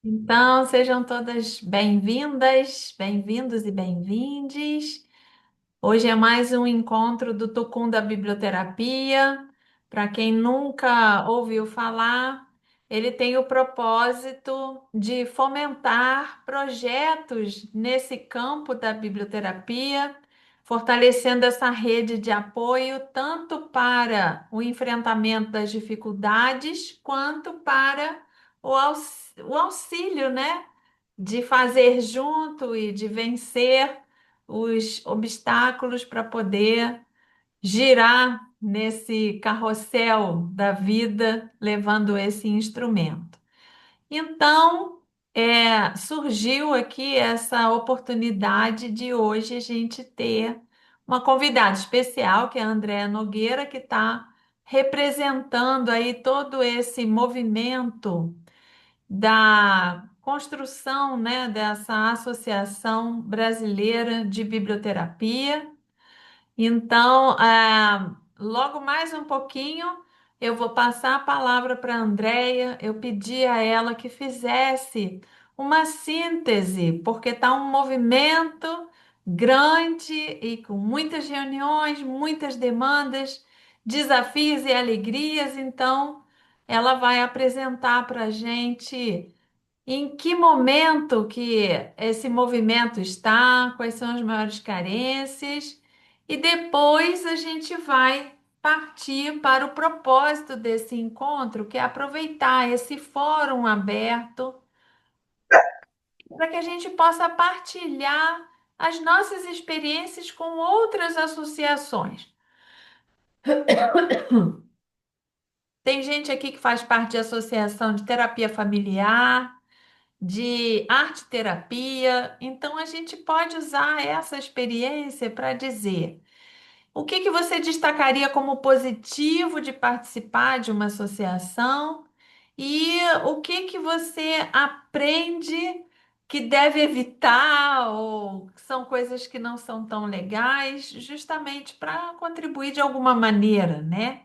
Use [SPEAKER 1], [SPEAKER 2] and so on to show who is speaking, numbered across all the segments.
[SPEAKER 1] Então, sejam todas bem-vindas, bem-vindos e bem-vindes. Hoje é mais um encontro do Tucum da Biblioterapia. Para quem nunca ouviu falar, ele tem o propósito de fomentar projetos nesse campo da biblioterapia, fortalecendo essa rede de apoio tanto para o enfrentamento das dificuldades quanto para o auxílio, né? De fazer junto e de vencer os obstáculos para poder girar nesse carrossel da vida, levando esse instrumento. Então, surgiu aqui essa oportunidade de hoje a gente ter uma convidada especial, que é a Andréa Nogueira, que está representando aí todo esse movimento da construção, né, dessa Associação Brasileira de Biblioterapia. Então, logo mais um pouquinho, eu vou passar a palavra para a Andréia. Eu pedi a ela que fizesse uma síntese, porque está um movimento grande e com muitas reuniões, muitas demandas, desafios e alegrias. Então, ela vai apresentar para a gente em que momento que esse movimento está, quais são as maiores carências, e depois a gente vai partir para o propósito desse encontro, que é aproveitar esse fórum aberto para que a gente possa partilhar as nossas experiências com outras associações. Tem gente aqui que faz parte de associação de terapia familiar, de arte terapia. Então a gente pode usar essa experiência para dizer o que que você destacaria como positivo de participar de uma associação e o que que você aprende que deve evitar ou que são coisas que não são tão legais, justamente para contribuir de alguma maneira, né?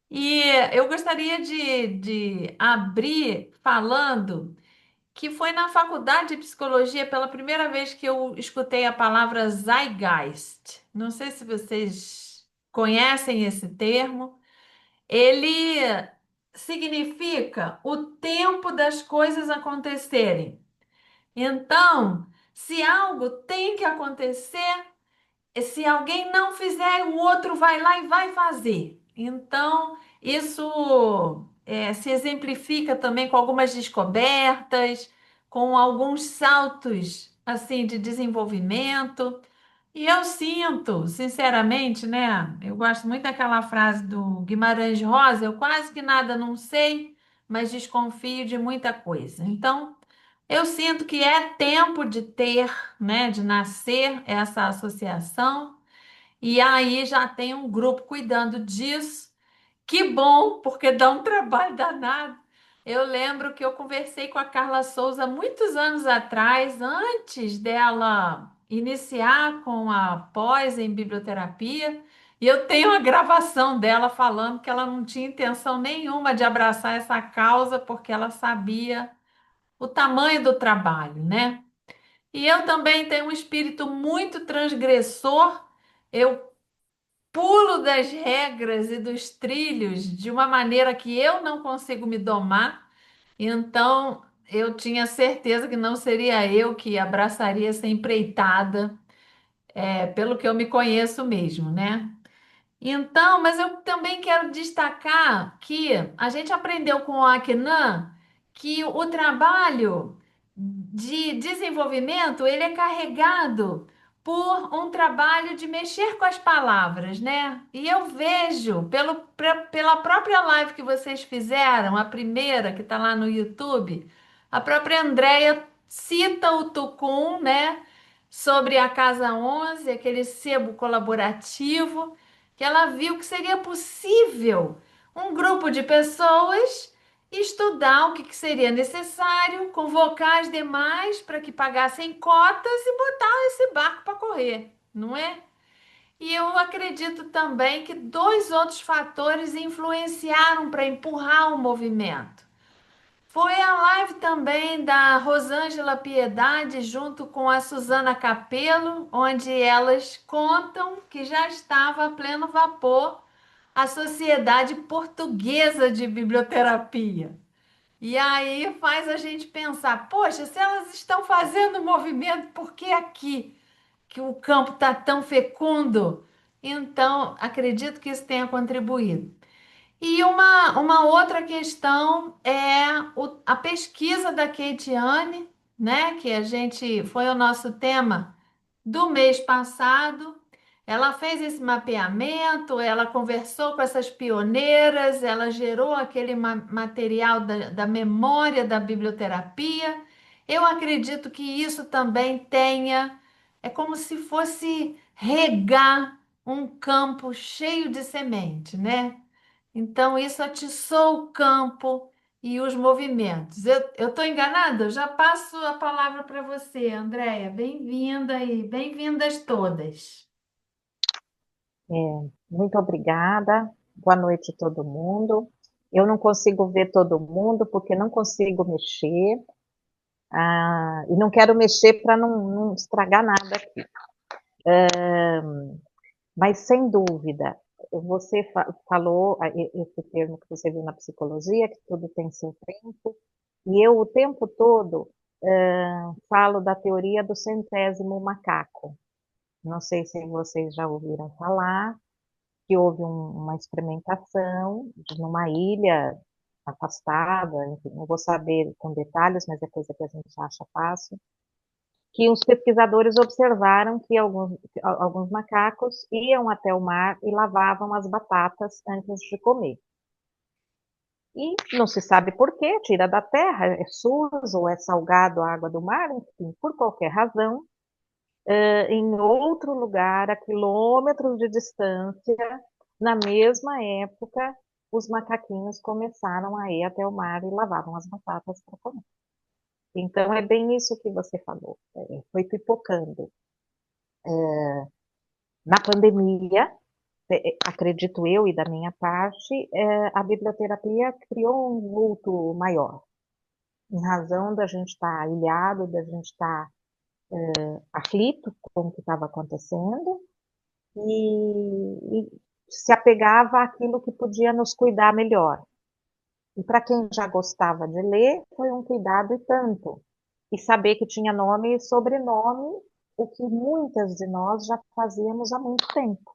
[SPEAKER 1] E eu gostaria de abrir falando que foi na faculdade de psicologia pela primeira vez que eu escutei a palavra Zeitgeist. Não sei se vocês conhecem esse termo. Ele significa o tempo das coisas acontecerem. Então, se algo tem que acontecer, se alguém não fizer, o outro vai lá e vai fazer. Então, isso se exemplifica também com algumas descobertas, com alguns saltos assim de desenvolvimento. E eu sinto, sinceramente, né? Eu gosto muito daquela frase do Guimarães Rosa: eu quase que nada não sei, mas desconfio de muita coisa. Então, eu sinto que é tempo de ter, né, de nascer essa associação, e aí já tem um grupo cuidando disso. Que bom, porque dá um trabalho danado. Eu lembro que eu conversei com a Carla Souza muitos anos atrás, antes dela iniciar com a pós em biblioterapia, e eu tenho a gravação dela falando que ela não tinha intenção nenhuma de abraçar essa causa, porque ela sabia o tamanho do trabalho, né? E eu também tenho um espírito muito transgressor. Eu pulo das regras e dos trilhos de uma maneira que eu não consigo me domar. Então, eu tinha certeza que não seria eu que abraçaria essa empreitada, pelo que eu me conheço mesmo, né? Então, mas eu também quero destacar que a gente aprendeu com o Akhenan que o trabalho de desenvolvimento ele é carregado por um trabalho de mexer com as palavras, né? E eu vejo pela própria live que vocês fizeram, a primeira que está lá no YouTube, a própria Andrea cita o Tucum, né? Sobre a Casa 11, aquele sebo colaborativo que ela viu que seria possível um grupo de pessoas estudar o que seria necessário, convocar as demais para que pagassem cotas e botar esse barco para correr, não é? E eu acredito também que dois outros fatores influenciaram para empurrar o movimento. Foi a live também da Rosângela Piedade, junto com a Suzana Capello, onde elas contam que já estava a pleno vapor a Sociedade Portuguesa de Biblioterapia. E aí faz a gente pensar, poxa, se elas estão fazendo movimento, por que aqui, que o campo está tão fecundo? Então, acredito que isso tenha contribuído. E uma outra questão é a pesquisa da Keitiane, né? Que a gente foi o nosso tema do mês passado. Ela fez esse mapeamento, ela conversou com essas pioneiras, ela gerou aquele material da memória da biblioterapia. Eu acredito que isso também tenha, é como se fosse regar um campo cheio de semente, né? Então, isso atiçou o campo e os movimentos. Eu estou enganada? Eu já passo a palavra para você, Andréia. Bem-vinda e bem-vindas todas.
[SPEAKER 2] Muito obrigada. Boa noite a todo mundo. Eu não consigo ver todo mundo porque não consigo mexer. E não quero mexer para não estragar nada aqui. Mas sem dúvida, você falou esse termo que você viu na psicologia, que tudo tem seu tempo, e eu o tempo todo falo da teoria do centésimo macaco. Não sei se vocês já ouviram falar, que houve uma experimentação numa ilha afastada, enfim, não vou saber com detalhes, mas é coisa que a gente acha fácil, que os pesquisadores observaram que alguns macacos iam até o mar e lavavam as batatas antes de comer. E não se sabe por quê, tira da terra, é sujo ou é salgado a água do mar, enfim, por qualquer razão, em outro lugar, a quilômetros de distância, na mesma época, os macaquinhos começaram a ir até o mar e lavavam as batatas para comer. Então, é bem isso que você falou, foi pipocando. Na pandemia, acredito eu e da minha parte, a biblioterapia criou um vulto maior, em razão da gente estar ilhado, da gente estar aflito com o que estava acontecendo, e se apegava àquilo que podia nos cuidar melhor. E para quem já gostava de ler, foi um cuidado e tanto. E saber que tinha nome e sobrenome, o que muitas de nós já fazíamos há muito tempo.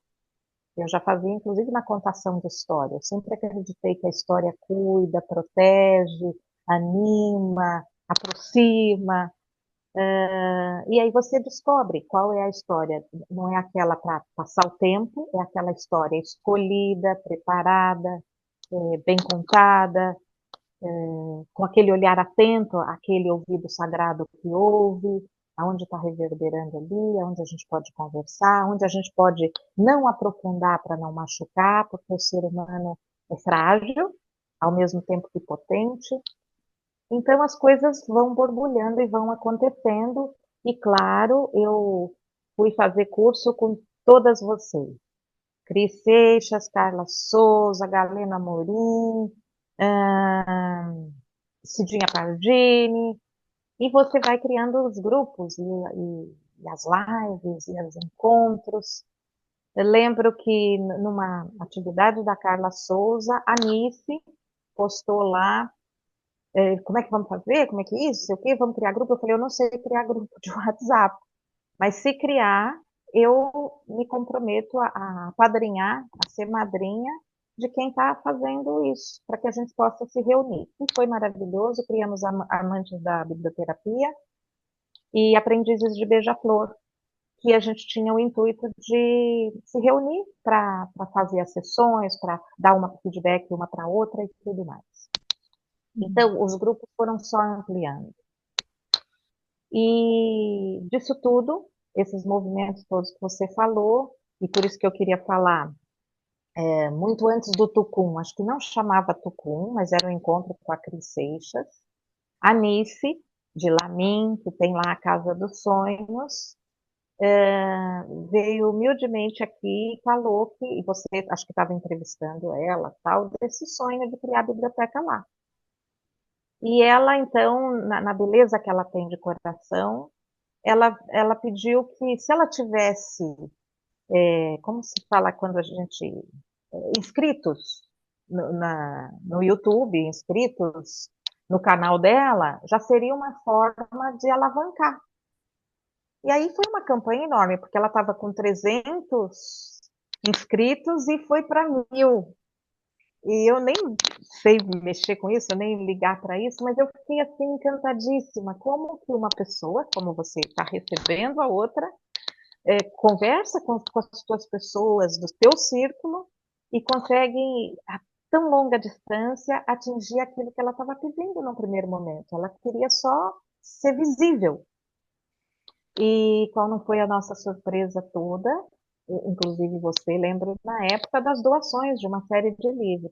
[SPEAKER 2] Eu já fazia, inclusive, na contação de história. Eu sempre acreditei que a história cuida, protege, anima, aproxima. E aí você descobre qual é a história. Não é aquela para passar o tempo, é aquela história escolhida, preparada, bem contada, com aquele olhar atento, aquele ouvido sagrado que ouve, aonde está reverberando ali, aonde a gente pode conversar, onde a gente pode não aprofundar para não machucar, porque o ser humano é frágil, ao mesmo tempo que potente. Então as coisas vão borbulhando e vão acontecendo, e claro, eu fui fazer curso com todas vocês. Cris Seixas, Carla Souza, Galena Morim, Cidinha Pardini, e você vai criando os grupos e as lives e os encontros. Eu lembro que numa atividade da Carla Souza, a Nice postou lá, como é que vamos fazer, como é que é isso, sei o quê, vamos criar grupo? Eu falei, eu não sei criar grupo de WhatsApp, mas se criar, eu me comprometo a padrinhar, a ser madrinha de quem está fazendo isso, para que a gente possa se reunir. E foi maravilhoso, criamos Amantes da Biblioterapia e Aprendizes de Beija-Flor, que a gente tinha o intuito de se reunir para fazer as sessões, para dar uma feedback uma para outra e tudo mais. Então, os grupos foram só ampliando. E disso tudo, esses movimentos todos que você falou, e por isso que eu queria falar, muito antes do Tucum, acho que não chamava Tucum, mas era um encontro com a Cris Seixas, a Nice, de Lamin, que tem lá a Casa dos Sonhos, veio humildemente aqui e falou que, e você acho que estava entrevistando ela, tal, desse sonho de criar a biblioteca lá. E ela, então, na beleza que ela tem de coração, ela pediu que, se ela tivesse, como se fala quando a gente, inscritos no YouTube, inscritos no canal dela, já seria uma forma de alavancar. E aí foi uma campanha enorme, porque ela estava com 300 inscritos e foi para 1.000. E eu nem sei mexer com isso, nem ligar para isso, mas eu fiquei assim encantadíssima. Como que uma pessoa, como você está recebendo a outra, conversa com as suas pessoas do teu círculo e consegue, a tão longa distância, atingir aquilo que ela estava pedindo no primeiro momento. Ela queria só ser visível. E qual não foi a nossa surpresa toda? Inclusive você lembra na época das doações de uma série de livros.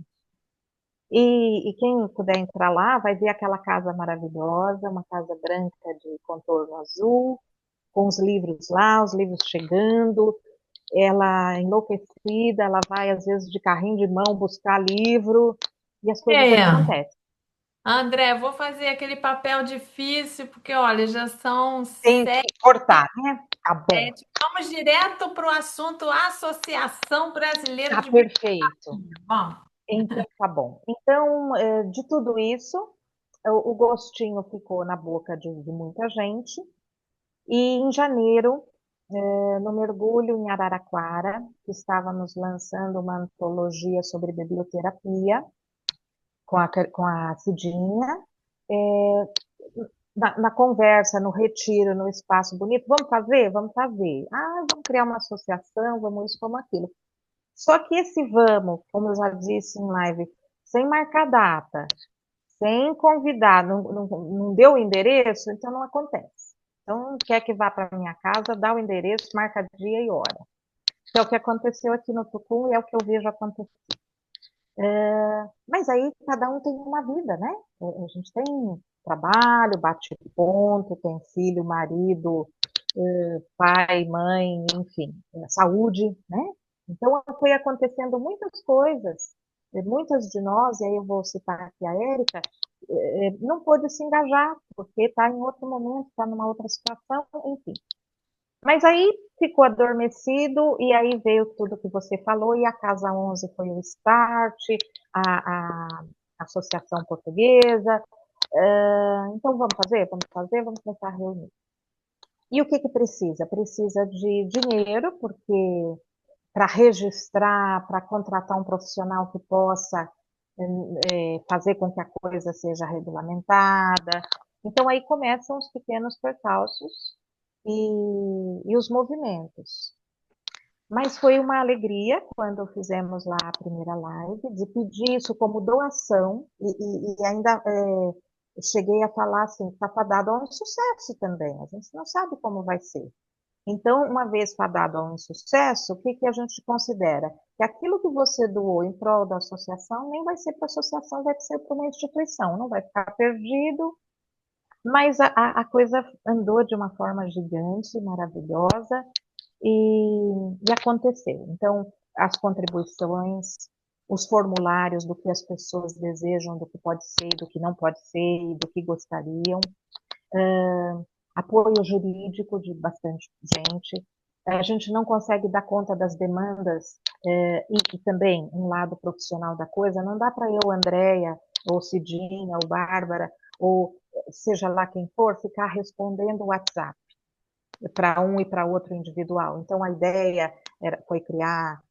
[SPEAKER 2] E quem puder entrar lá vai ver aquela casa maravilhosa, uma casa branca de contorno azul, com os livros lá, os livros chegando, ela enlouquecida, ela vai às vezes de carrinho de mão buscar livro e as coisas
[SPEAKER 1] É,
[SPEAKER 2] acontecem.
[SPEAKER 1] André, vou fazer aquele papel difícil, porque olha, já são
[SPEAKER 2] Tem que cortar, né? Tá bom,
[SPEAKER 1] 7. Vamos direto para o assunto Associação Brasileira
[SPEAKER 2] tá
[SPEAKER 1] de
[SPEAKER 2] perfeito.
[SPEAKER 1] Biblioteconomia. Vamos.
[SPEAKER 2] Então tá bom. Então, de tudo isso, o gostinho ficou na boca de muita gente. E em janeiro, no mergulho em Araraquara, que estávamos lançando uma antologia sobre biblioterapia com a Cidinha, é, na conversa, no retiro, no espaço bonito, vamos fazer? Vamos fazer. Ah, vamos criar uma associação, vamos isso, vamos aquilo. Só que esse vamos, como eu já disse em live, sem marcar data, sem convidar, não deu o endereço, então não acontece. Então, quer que vá para minha casa, dá o endereço, marca dia e hora. Que é o que aconteceu aqui no Tucum e é o que eu vejo acontecer. Mas aí cada um tem uma vida, né? A gente tem trabalho, bate ponto, tem filho, marido, pai, mãe, enfim, saúde, né? Então foi acontecendo muitas coisas. Muitas de nós, e aí eu vou citar aqui a Érica, não pôde se engajar, porque está em outro momento, está numa outra situação, enfim. Mas aí ficou adormecido e aí veio tudo que você falou e a Casa 11 foi o start, a Associação Portuguesa. Então vamos fazer, vamos começar a reunir. E o que que precisa? Precisa de dinheiro, porque para registrar, para contratar um profissional que possa fazer com que a coisa seja regulamentada. Então aí começam os pequenos percalços e os movimentos. Mas foi uma alegria quando fizemos lá a primeira live, de pedir isso como doação, e ainda cheguei a falar assim, está fadado a um sucesso também, a gente não sabe como vai ser. Então, uma vez fadado a um sucesso, o que, que a gente considera? Que aquilo que você doou em prol da associação nem vai ser para a associação, vai ser para uma instituição, não vai ficar perdido, mas a coisa andou de uma forma gigante, maravilhosa, e aconteceu. Então, as contribuições, os formulários do que as pessoas desejam, do que pode ser, do que não pode ser, do que gostariam, apoio jurídico de bastante gente. A gente não consegue dar conta das demandas e também um lado profissional da coisa. Não dá para eu, Andréia, ou Cidinha, ou Bárbara, ou seja lá quem for, ficar respondendo o WhatsApp para um e para outro individual. Então, a ideia foi criar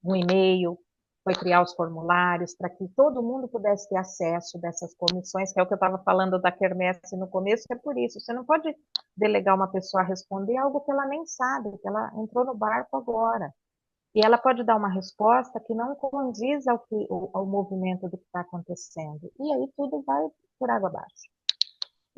[SPEAKER 2] um e-mail, foi criar os formulários para que todo mundo pudesse ter acesso dessas comissões, que é o que eu estava falando da quermesse no começo, que é por isso. Você não pode delegar uma pessoa a responder algo que ela nem sabe, que ela entrou no barco agora. E ela pode dar uma resposta que não condiz ao movimento do que está acontecendo. E aí tudo vai por água abaixo.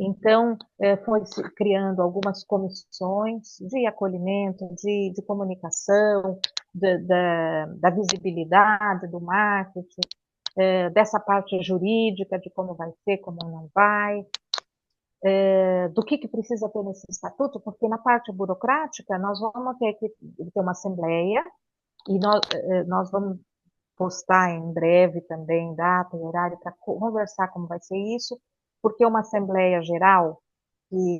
[SPEAKER 2] Então, foi se criando algumas comissões de acolhimento, de comunicação, da visibilidade, do marketing, dessa parte jurídica, de como vai ser, como não vai, do que precisa ter nesse estatuto, porque na parte burocrática nós vamos ter que ter uma assembleia e nós vamos postar em breve também data e horário para conversar como vai ser isso, porque uma Assembleia Geral, e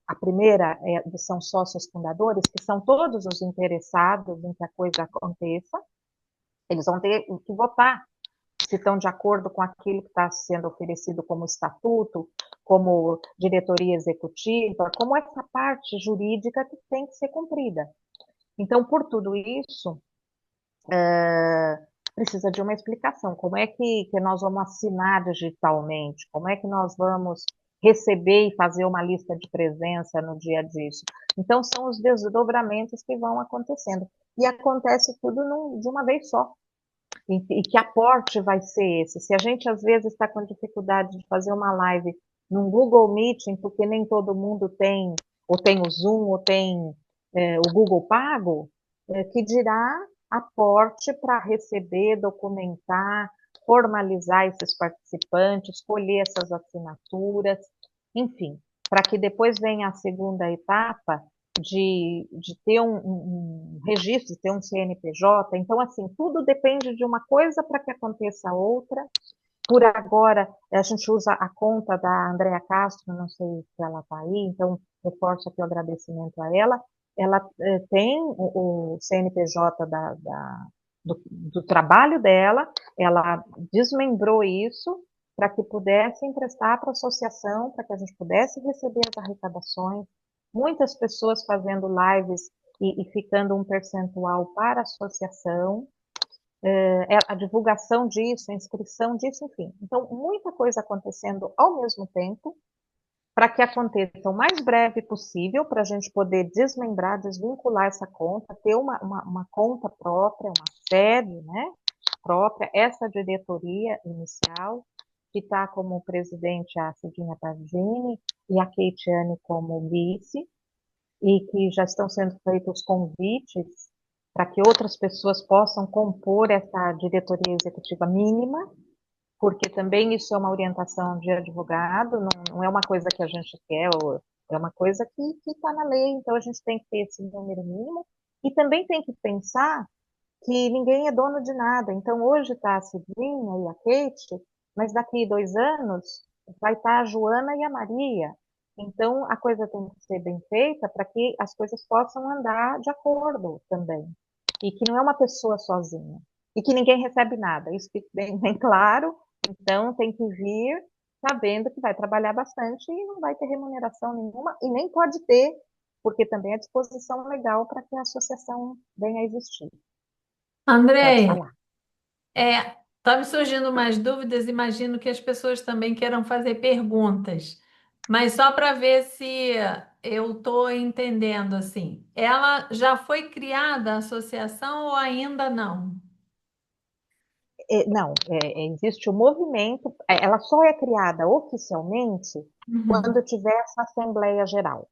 [SPEAKER 2] a primeira são sócios fundadores, que são todos os interessados em que a coisa aconteça, eles vão ter que votar se estão de acordo com aquilo que está sendo oferecido como estatuto, como diretoria executiva, como essa parte jurídica que tem que ser cumprida. Então, por tudo isso, precisa de uma explicação. Como é que nós vamos assinar digitalmente? Como é que nós vamos receber e fazer uma lista de presença no dia disso? Então, são os desdobramentos que vão acontecendo. E acontece tudo de uma vez só. E que aporte vai ser esse? Se a gente, às vezes, está com dificuldade de fazer uma live num Google Meeting, porque nem todo mundo tem, ou tem o Zoom, ou tem o Google Pago, que dirá aporte para receber, documentar, formalizar esses participantes, escolher essas assinaturas, enfim, para que depois venha a segunda etapa de ter um registro, de ter um CNPJ. Então, assim, tudo depende de uma coisa para que aconteça outra. Por agora, a gente usa a conta da Andrea Castro, não sei se ela está aí, então reforço aqui o agradecimento a ela. Ela tem o CNPJ do trabalho dela, ela desmembrou isso para que pudesse emprestar para a associação, para que a gente pudesse receber as arrecadações. Muitas pessoas fazendo lives e ficando um percentual para a associação, a divulgação disso, a inscrição disso, enfim. Então, muita coisa acontecendo ao mesmo tempo, para que aconteça o mais breve possível, para a gente poder desmembrar, desvincular essa conta, ter uma conta própria, uma sede, né, própria, essa diretoria inicial, que está como presidente a Cidinha Pardini e a Keitiane como vice, e que já estão sendo feitos convites para que outras pessoas possam compor essa diretoria executiva mínima, porque também isso é uma orientação de advogado, não é uma coisa que a gente quer, é uma coisa que está na lei, então a gente tem que ter esse número mínimo, e também tem que pensar que ninguém é dono de nada. Então hoje está a Cidinha e a Kate, mas daqui 2 anos vai estar a Joana e a Maria. Então a coisa tem que ser bem feita para que as coisas possam andar de acordo também. E que não é uma pessoa sozinha. E que ninguém recebe nada. Isso fica bem claro. Então tem que vir sabendo que vai trabalhar bastante e não vai ter remuneração nenhuma e nem pode ter, porque também é disposição legal para que a associação venha a existir. Pode
[SPEAKER 1] Andréia,
[SPEAKER 2] falar.
[SPEAKER 1] tá me surgindo mais dúvidas, imagino que as pessoas também queiram fazer perguntas, mas só para ver se eu estou entendendo assim. Ela já foi criada a associação ou ainda não?
[SPEAKER 2] Não, existe o movimento, ela só é criada oficialmente
[SPEAKER 1] Uhum.
[SPEAKER 2] quando tiver essa Assembleia Geral.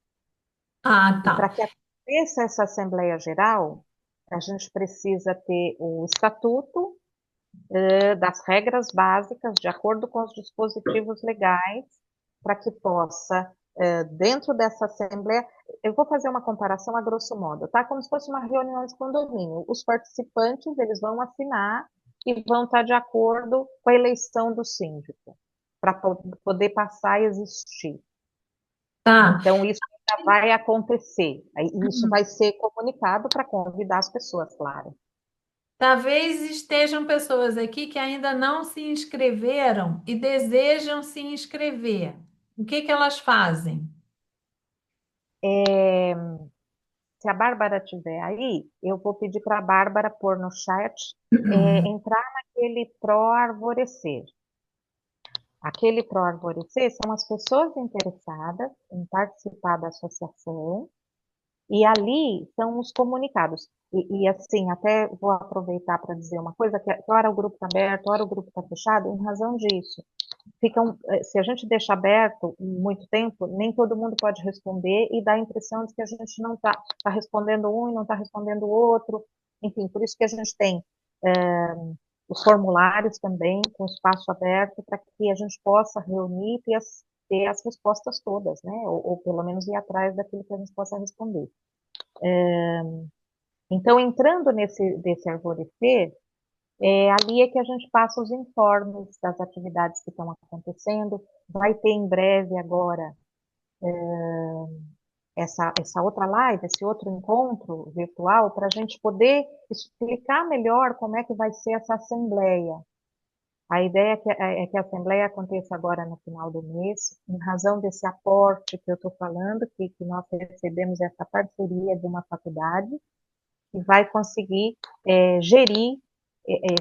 [SPEAKER 1] Ah,
[SPEAKER 2] E para
[SPEAKER 1] tá.
[SPEAKER 2] que aconteça essa Assembleia Geral, a gente precisa ter o estatuto das regras básicas, de acordo com os dispositivos legais, para que possa, dentro dessa Assembleia, eu vou fazer uma comparação a grosso modo, tá? Como se fosse uma reunião de condomínio. Os participantes, eles vão assinar e vão estar de acordo com a eleição do síndico, para poder passar a existir.
[SPEAKER 1] Tá.
[SPEAKER 2] Então, isso ainda vai acontecer. Isso
[SPEAKER 1] Uhum.
[SPEAKER 2] vai ser comunicado para convidar as pessoas, claro.
[SPEAKER 1] Talvez estejam pessoas aqui que ainda não se inscreveram e desejam se inscrever. O que que elas fazem?
[SPEAKER 2] É, se a Bárbara estiver aí, eu vou pedir para a Bárbara pôr no chat, entrar naquele pró-arvorecer. Aquele pró-arvorecer são as pessoas interessadas em participar da associação, e ali são os comunicados. Assim, até vou aproveitar para dizer uma coisa, que ora o grupo está aberto, ora o grupo está fechado, em razão disso. Se a gente deixa aberto muito tempo, nem todo mundo pode responder e dá a impressão de que a gente não está respondendo um e não está respondendo o outro. Enfim, por isso que a gente tem os formulários também, com espaço aberto, para que a gente possa reunir e ter as respostas todas, né? Ou pelo menos ir atrás daquilo que a gente possa responder. Então, entrando desse arvorecer, Ali é que a gente passa os informes das atividades que estão acontecendo. Vai ter em breve agora essa outra live, esse outro encontro virtual, para a gente poder explicar melhor como é que vai ser essa assembleia. A ideia é que a assembleia aconteça agora no final do mês, em razão desse aporte que eu estou falando, que nós recebemos essa parceria de uma faculdade, que vai conseguir gerir,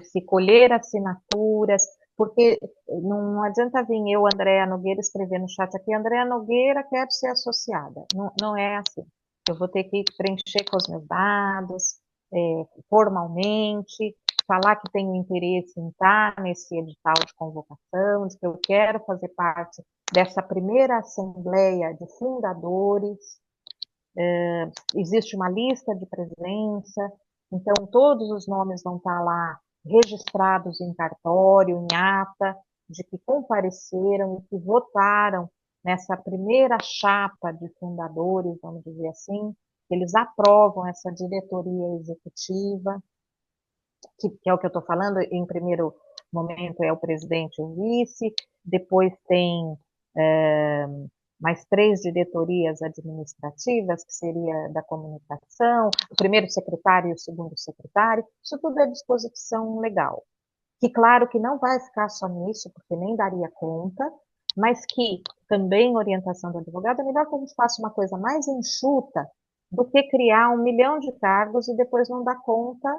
[SPEAKER 2] se colher assinaturas, porque não adianta vir eu, Andréa Nogueira, escrever no chat aqui, Andréa Nogueira, quero ser associada. Não, não é assim. Eu vou ter que preencher com os meus dados, formalmente, falar que tenho interesse em estar nesse edital de convocação, de que eu quero fazer parte dessa primeira assembleia de fundadores. Existe uma lista de presença, então todos os nomes vão estar lá registrados em cartório, em ata, de que compareceram e que votaram nessa primeira chapa de fundadores, vamos dizer assim, eles aprovam essa diretoria executiva, que é o que eu estou falando, em primeiro momento é o presidente e o vice, depois tem é, mais 3 diretorias administrativas, que seria da comunicação, o primeiro secretário e o segundo secretário, isso tudo é disposição legal. Que claro que não vai ficar só nisso, porque nem daria conta, mas que também orientação do advogado, é melhor que a gente faça uma coisa mais enxuta do que criar 1 milhão de cargos e depois não dar conta,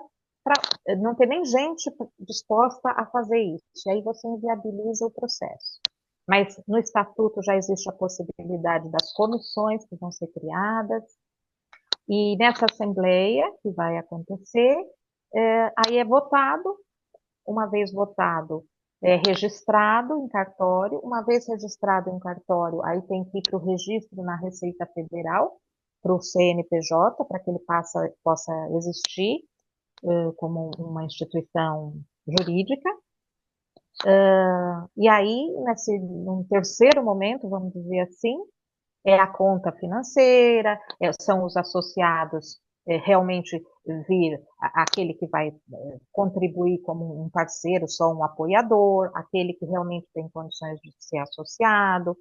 [SPEAKER 2] para não ter nem gente disposta a fazer isso. E aí você inviabiliza o processo. Mas no estatuto já existe a possibilidade das comissões que vão ser criadas, e nessa assembleia que vai acontecer, aí é votado, uma vez votado, é registrado em cartório, uma vez registrado em cartório, aí tem que ir para o registro na Receita Federal, para o CNPJ, para que ele possa existir como uma instituição jurídica. E aí, num terceiro momento, vamos dizer assim, é a conta financeira, são os associados realmente vir aquele que vai contribuir como um parceiro, só um apoiador, aquele que realmente tem condições de ser associado.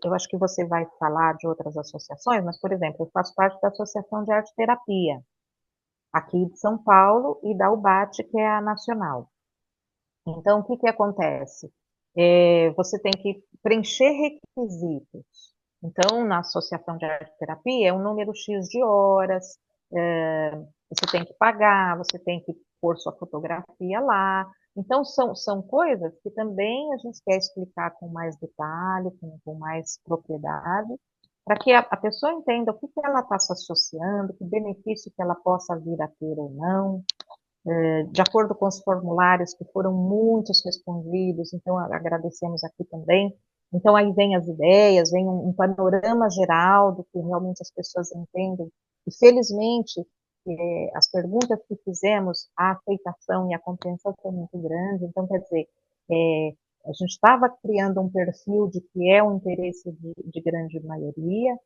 [SPEAKER 2] Eu acho que você vai falar de outras associações, mas, por exemplo, eu faço parte da Associação de Arte Terapia, aqui de São Paulo, e da UBAT, que é a nacional. Então, o que que acontece? Você tem que preencher requisitos. Então, na Associação de Arte Terapia, é um número X de horas, você tem que pagar, você tem que pôr sua fotografia lá. Então, são coisas que também a gente quer explicar com mais detalhe, com mais propriedade, para que a pessoa entenda o que que ela está se associando, que benefício que ela possa vir a ter ou não, de acordo com os formulários, que foram muitos respondidos, então agradecemos aqui também. Então aí vem as ideias, vem um panorama geral do que realmente as pessoas entendem. E felizmente, as perguntas que fizemos, a aceitação e a compreensão foi muito grande. Então, quer dizer, a gente estava criando um perfil de que é um interesse de grande maioria,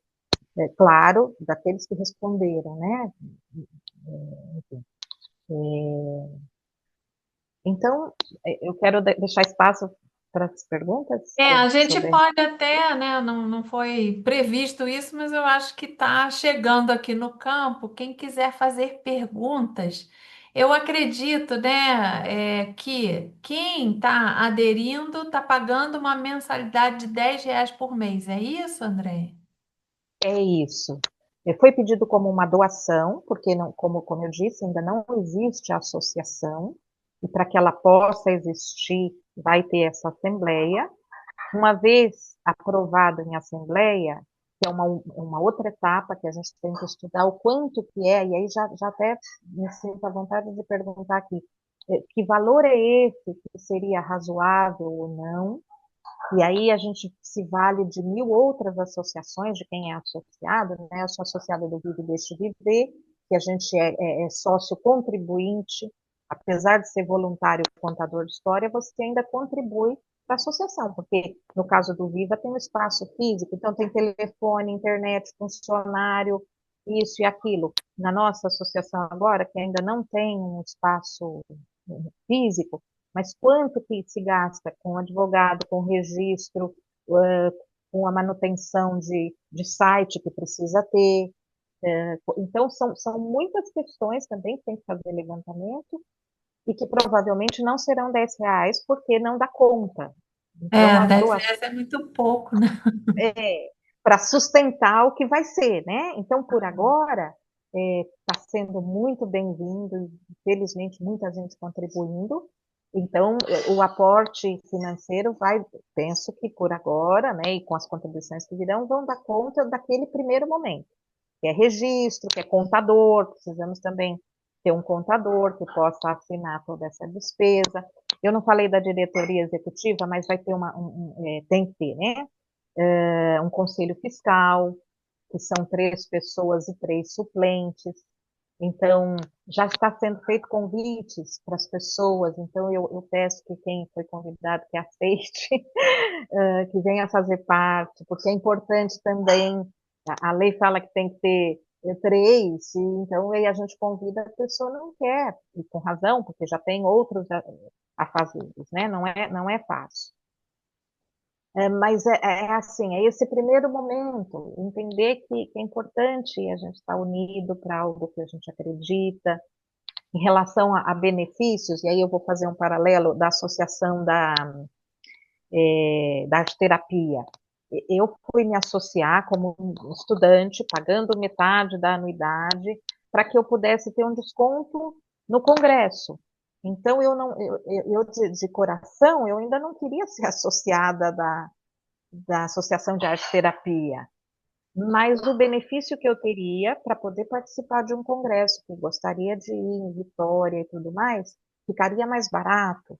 [SPEAKER 2] claro, daqueles que responderam, né? Enfim, então, eu quero deixar espaço para as perguntas,
[SPEAKER 1] A
[SPEAKER 2] se
[SPEAKER 1] gente
[SPEAKER 2] souber.
[SPEAKER 1] pode até, né? Não foi previsto isso, mas eu acho que está chegando aqui no campo. Quem quiser fazer perguntas, eu acredito, né, que quem está aderindo está pagando uma mensalidade de R$ 10 por mês. É isso, André?
[SPEAKER 2] É isso. Foi pedido como uma doação, porque, não, como eu disse, ainda não existe a associação, e para que ela possa existir, vai ter essa assembleia. Uma vez aprovado em assembleia, que é uma outra etapa que a gente tem que estudar o quanto que é, e aí já até me sinto à vontade de perguntar aqui, que valor é esse que seria razoável ou não, e aí a gente se vale de 1.000 outras associações de quem é associado, né? Eu sou associada do Vive Deixe Viver, que a gente é sócio contribuinte, apesar de ser voluntário contador de história, você ainda contribui para a associação, porque no caso do Viva tem um espaço físico, então tem telefone, internet, funcionário, isso e aquilo. Na nossa associação agora, que ainda não tem um espaço físico, mas quanto que se gasta com advogado, com registro, uh, com a manutenção de site que precisa ter. Então, são muitas questões também que tem que fazer levantamento e que provavelmente não serão R$ 10, porque não dá conta. Então,
[SPEAKER 1] É,
[SPEAKER 2] a
[SPEAKER 1] 10
[SPEAKER 2] doação
[SPEAKER 1] reais é muito pouco, né?
[SPEAKER 2] é para sustentar o que vai ser, né? Então, por agora, está sendo muito bem-vindo, e felizmente muita gente contribuindo. Então, o aporte financeiro vai, penso que por agora, né, e com as contribuições que virão, vão dar conta daquele primeiro momento, que é registro, que é contador, precisamos também ter um contador que possa assinar toda essa despesa. Eu não falei da diretoria executiva, mas vai ter tem que ter, né? Um conselho fiscal, que são 3 pessoas e 3 suplentes. Então, já está sendo feito convites para as pessoas, então eu peço que quem foi convidado que aceite, que venha fazer parte, porque é importante também, a lei fala que tem que ter 3, e então aí a gente convida, a pessoa não quer, e com razão, porque já tem outros a fazer, né? Não é fácil. Mas é assim, é esse primeiro momento, entender que é importante a gente estar unido para algo que a gente acredita, em relação a benefícios, e aí eu vou fazer um paralelo da associação da arte terapia. Eu fui me associar como um estudante, pagando metade da anuidade, para que eu pudesse ter um desconto no congresso. Então, eu não, eu de coração, eu ainda não queria ser associada da Associação de Arte Terapia, mas o benefício que eu teria para poder participar de um congresso, que eu gostaria de ir em Vitória e tudo mais, ficaria mais barato.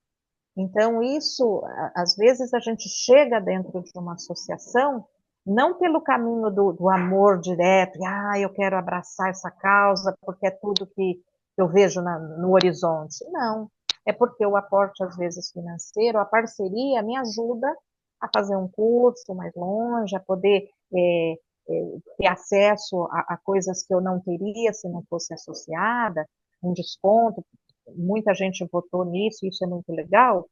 [SPEAKER 2] Então, isso, às vezes, a gente chega dentro de uma associação, não pelo caminho do amor direto, eu quero abraçar essa causa, porque é tudo que eu vejo no horizonte. Não, é porque o aporte, às vezes, financeiro, a parceria me ajuda a fazer um curso mais longe, a poder ter acesso a coisas que eu não teria se não fosse associada, um desconto. Muita gente votou nisso, isso é muito legal.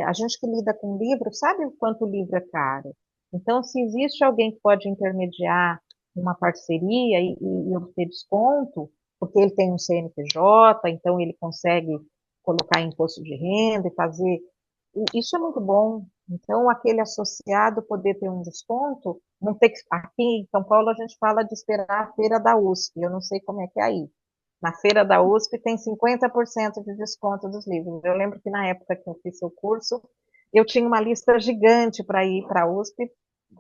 [SPEAKER 2] A gente que lida com livro sabe o quanto o livro é caro. Então, se existe alguém que pode intermediar uma parceria e obter desconto, porque ele tem um CNPJ, então ele consegue colocar imposto de renda e fazer. Isso é muito bom. Então, aquele associado poder ter um desconto, não ter que. Aqui em São Paulo a gente fala de esperar a feira da USP, eu não sei como é que é aí. Na feira da USP tem 50% de desconto dos livros. Eu lembro que na época que eu fiz o curso, eu tinha uma lista gigante para ir para a USP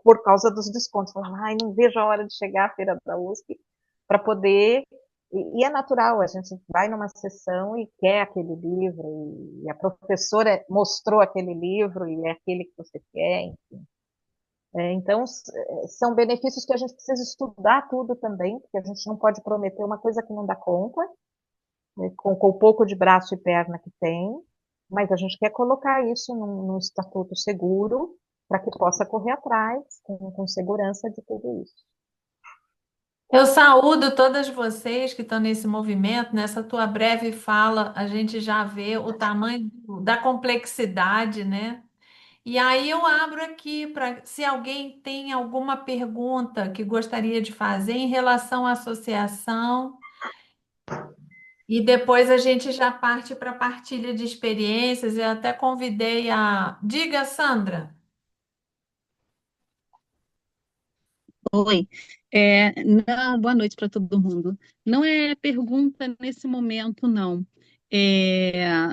[SPEAKER 2] por causa dos descontos. Ai, não vejo a hora de chegar à feira da USP para poder. E é natural, a gente vai numa sessão e quer aquele livro, e a professora mostrou aquele livro e é aquele que você quer, enfim. Então, são benefícios que a gente precisa estudar tudo também, porque a gente não pode prometer uma coisa que não dá conta, né, com o pouco de braço e perna que tem, mas a gente quer colocar isso num estatuto seguro para que possa correr atrás com segurança de tudo isso.
[SPEAKER 1] Eu saúdo todas vocês que estão nesse movimento. Nessa tua breve fala, a gente já vê o tamanho da complexidade, né? E aí eu abro aqui para se alguém tem alguma pergunta que gostaria de fazer em relação à associação, e depois a gente já parte para a partilha de experiências. Eu até convidei a. Diga, Sandra.
[SPEAKER 3] Oi, não, boa noite para todo mundo. Não é pergunta nesse momento, não.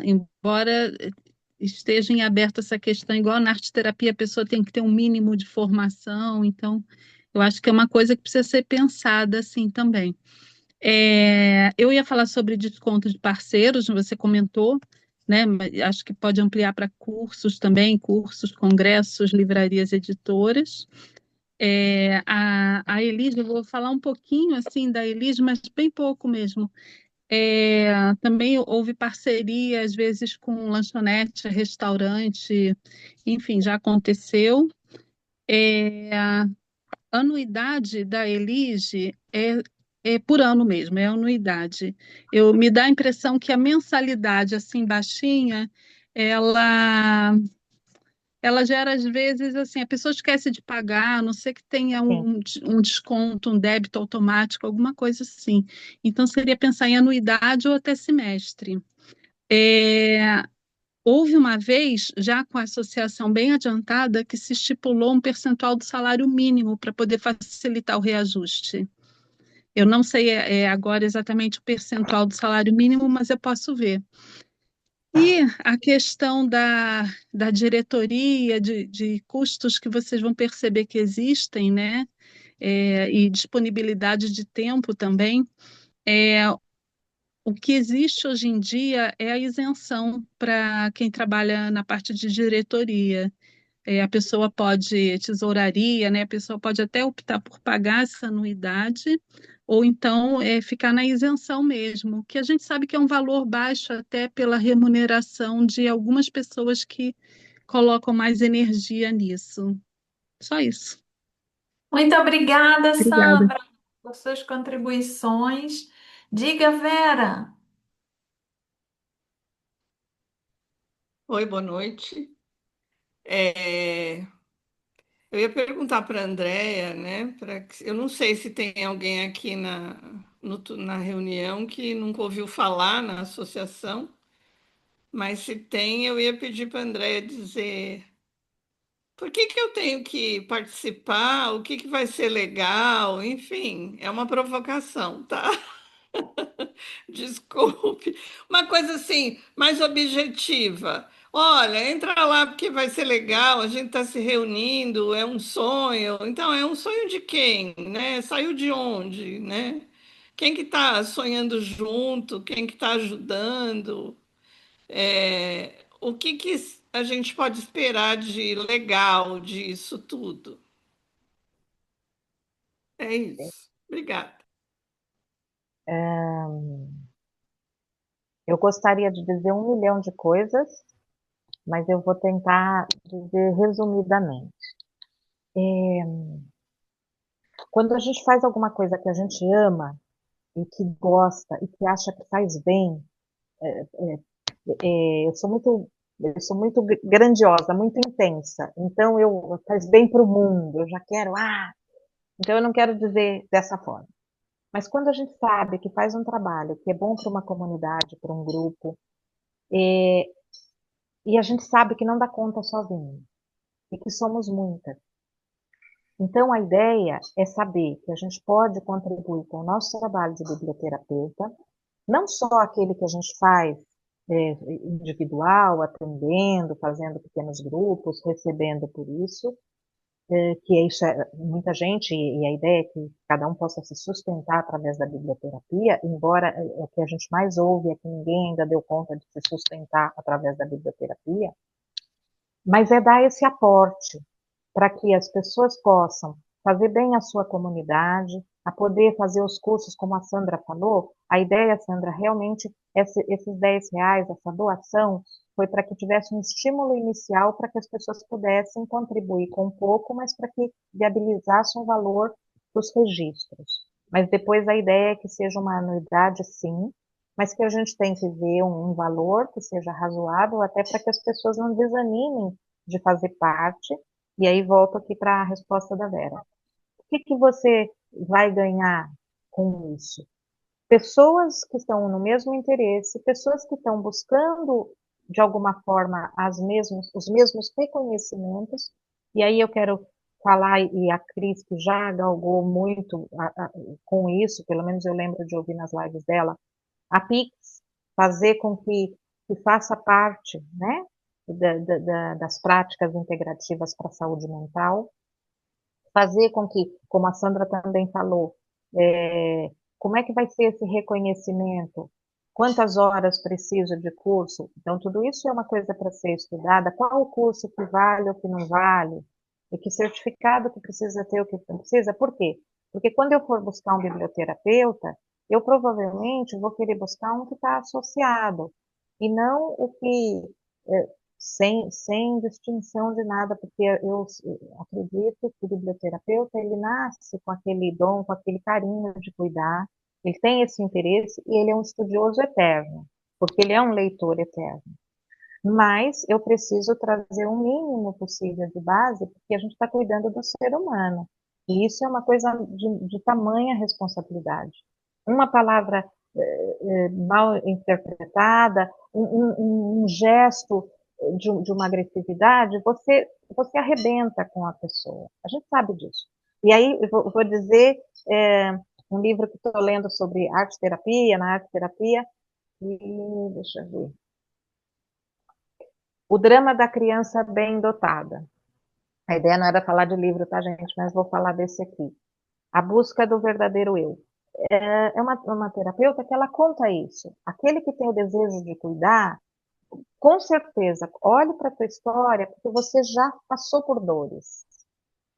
[SPEAKER 3] Embora esteja em aberto essa questão, igual na arte terapia, a pessoa tem que ter um mínimo de formação, então eu acho que é uma coisa que precisa ser pensada assim também. Eu ia falar sobre desconto de parceiros, você comentou, né? Mas acho que pode ampliar para cursos também, cursos, congressos, livrarias, editoras. A Elis, eu vou falar um pouquinho assim da Elis, mas bem pouco mesmo. Também houve parceria, às vezes, com lanchonete, restaurante, enfim, já aconteceu. A anuidade da Elige é é por ano mesmo, é anuidade. Me dá a impressão que a mensalidade assim baixinha, ela ela gera às vezes assim, a pessoa esquece de pagar, a não ser que tenha
[SPEAKER 2] Sim.
[SPEAKER 3] um desconto, um débito automático, alguma coisa assim. Então seria pensar em anuidade ou até semestre. É, houve uma vez, já com a associação bem adiantada, que se estipulou um percentual do salário mínimo para poder facilitar o reajuste. Eu não sei agora exatamente o percentual do salário mínimo, mas eu posso ver.
[SPEAKER 2] Tá.
[SPEAKER 3] E a questão da diretoria, de custos que vocês vão perceber que existem, né? E disponibilidade de tempo também. É, o que existe hoje em dia é a isenção para quem trabalha na parte de diretoria. A pessoa pode, tesouraria, né? A pessoa pode até optar por pagar essa anuidade, ou então ficar na isenção mesmo, que a gente sabe que é um valor baixo até pela remuneração de algumas pessoas que colocam mais energia nisso. Só isso.
[SPEAKER 1] Muito obrigada,
[SPEAKER 3] Obrigada.
[SPEAKER 1] Sandra, por suas contribuições. Diga, Vera.
[SPEAKER 4] Oi, boa noite. É, eu ia perguntar para a Andréia, né? Eu não sei se tem alguém aqui na reunião que nunca ouviu falar na associação, mas se tem, eu ia pedir para a Andréia dizer por que que eu tenho que participar, o que que vai ser legal, enfim, é uma provocação, tá? Desculpe. Uma coisa assim, mais objetiva. Olha, entra lá porque vai ser legal, a gente está se reunindo, é um sonho. Então, é um sonho de quem, né? Saiu de onde, né? Quem que está sonhando junto, quem que está ajudando? O que que a gente pode esperar de legal disso tudo? É isso. Obrigada.
[SPEAKER 2] Eu gostaria de dizer 1 milhão de coisas, mas eu vou tentar dizer resumidamente. Quando a gente faz alguma coisa que a gente ama e que gosta e que acha que faz bem, eu sou muito grandiosa, muito intensa. Então eu faz bem para o mundo. Eu já quero, então eu não quero dizer dessa forma. Mas quando a gente sabe que faz um trabalho que é bom para uma comunidade, para um grupo, e a gente sabe que não dá conta sozinho, e que somos muitas. Então, a ideia é saber que a gente pode contribuir com o nosso trabalho de biblioterapeuta, não só aquele que a gente faz individual, atendendo, fazendo pequenos grupos, recebendo por isso, que isso é muita gente, e a ideia é que cada um possa se sustentar através da biblioterapia, embora o que a gente mais ouve é que ninguém ainda deu conta de se sustentar através da biblioterapia, mas é dar esse aporte para que as pessoas possam fazer bem a sua comunidade, a poder fazer os cursos, como a Sandra falou. A ideia, Sandra, realmente, esses R$ 10, essa doação, foi para que tivesse um estímulo inicial para que as pessoas pudessem contribuir com um pouco, mas para que viabilizasse um valor para os registros. Mas depois a ideia é que seja uma anuidade, sim, mas que a gente tem que ver um valor que seja razoável, até para que as pessoas não desanimem de fazer parte. E aí volto aqui para a resposta da Vera. O que que você vai ganhar com isso? Pessoas que estão no mesmo interesse, pessoas que estão buscando de alguma forma os mesmos reconhecimentos. E aí eu quero falar, e a Cris, que já galgou muito com isso, pelo menos eu lembro de ouvir nas lives dela, a Pix, fazer com que faça parte, né, das práticas integrativas para a saúde mental, fazer com que, como a Sandra também falou, como é que vai ser esse reconhecimento? Quantas horas precisa de curso? Então, tudo isso é uma coisa para ser estudada. Qual o curso que vale ou que não vale? E que certificado que precisa ter, o que não precisa? Por quê? Porque quando eu for buscar um biblioterapeuta, eu provavelmente vou querer buscar um que está associado, e não o que sem distinção de nada, porque eu acredito que o biblioterapeuta, ele nasce com aquele dom, com aquele carinho de cuidar, ele tem esse interesse e ele é um estudioso eterno, porque ele é um leitor eterno. Mas eu preciso trazer o mínimo possível de base, porque a gente está cuidando do ser humano. E isso é uma coisa de tamanha responsabilidade. Uma palavra mal interpretada, um gesto de uma agressividade, você arrebenta com a pessoa. A gente sabe disso. E aí, eu vou dizer um livro que estou lendo sobre arte-terapia, na arte-terapia, e deixa eu ver. O drama da criança bem dotada. A ideia não era falar de livro, tá, gente? Mas vou falar desse aqui. A busca do verdadeiro eu. É uma terapeuta que ela conta isso. Aquele que tem o desejo de cuidar, com certeza, olhe para a tua história, porque você já passou por dores.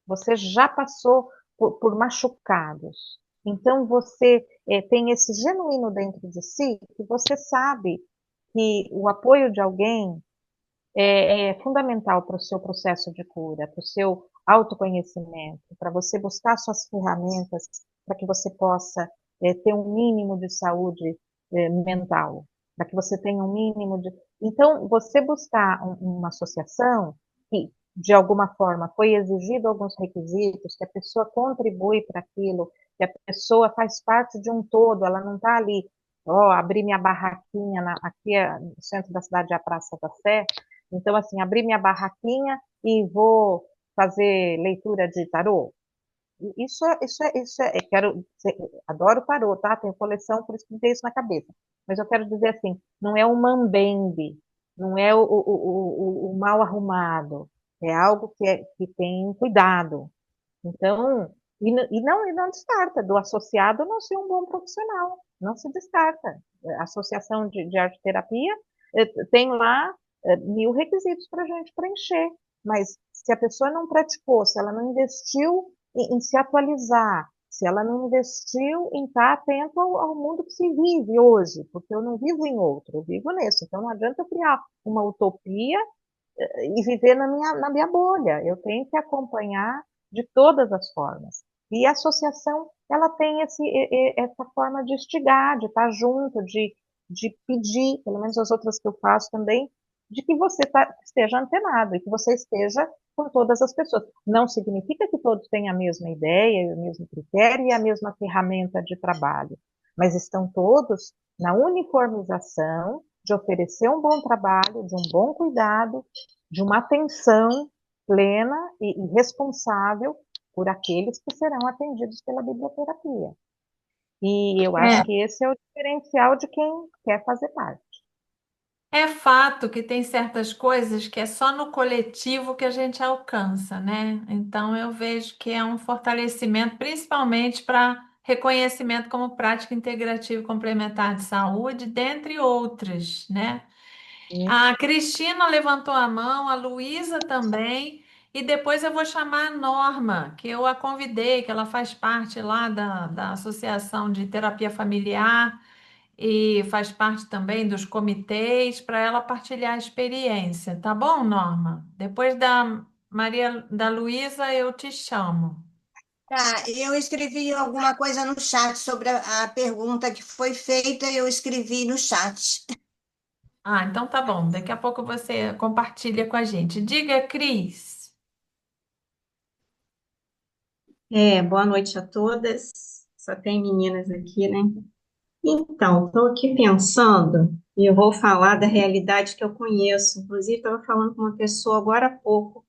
[SPEAKER 2] Você já passou por machucados. Então, você tem esse genuíno dentro de si, que você sabe que o apoio de alguém é fundamental para o seu processo de cura, para o seu autoconhecimento, para você buscar suas ferramentas para que você possa ter um mínimo de saúde mental, para que você tenha um mínimo de. Então, você buscar uma associação que, de alguma forma, foi exigido alguns requisitos, que a pessoa contribui para aquilo, que a pessoa faz parte de um todo, ela não está ali, ó, abrir minha barraquinha, aqui no centro da cidade é a Praça da Sé, então, assim, abrir minha barraquinha e vou fazer leitura de tarô. Adoro tarô, tá? Tenho coleção, por isso que me tem isso na cabeça. Mas eu quero dizer assim, não é um mambembe, não é o mal arrumado, é algo que tem cuidado. Então, e não descarta, do associado não ser um bom profissional, não se descarta. A Associação de Arte Terapia tem lá 1000 requisitos para a gente preencher, mas se a pessoa não praticou, se ela não investiu em se atualizar, se ela não investiu em estar atento ao mundo que se vive hoje, porque eu não vivo em outro, eu vivo nesse, então não adianta eu criar uma utopia e viver na minha bolha. Eu tenho que acompanhar de todas as formas. E a associação, ela tem essa forma de instigar, de estar junto, de pedir, pelo menos as outras que eu faço também, de que você esteja antenado e que você esteja com todas as pessoas. Não significa que todos tenham a mesma ideia, o mesmo critério e a mesma ferramenta de trabalho, mas estão todos na uniformização de oferecer um bom trabalho, de um bom cuidado, de uma atenção plena e responsável por aqueles que serão atendidos pela biblioterapia. E eu acho
[SPEAKER 1] É,
[SPEAKER 2] que esse é o diferencial de quem quer fazer parte.
[SPEAKER 1] é fato que tem certas coisas que é só no coletivo que a gente alcança, né? Então eu vejo que é um fortalecimento, principalmente para reconhecimento como prática integrativa e complementar de saúde, dentre outras, né? A Cristina levantou a mão, a Luísa também, e depois eu vou chamar a Norma, que eu a convidei, que ela faz parte lá da Associação de Terapia Familiar e faz parte também dos comitês, para ela partilhar a experiência, tá bom, Norma? Depois da Maria da Luísa, eu te chamo.
[SPEAKER 5] Tá, eu escrevi alguma coisa no chat sobre a pergunta que foi feita, eu escrevi no chat.
[SPEAKER 1] Ah, então tá bom. Daqui a pouco você compartilha com a gente. Diga, Cris.
[SPEAKER 6] Boa noite a todas. Só tem meninas aqui, né? Então, estou aqui pensando e eu vou falar da realidade que eu conheço. Inclusive, estava falando com uma pessoa agora há pouco,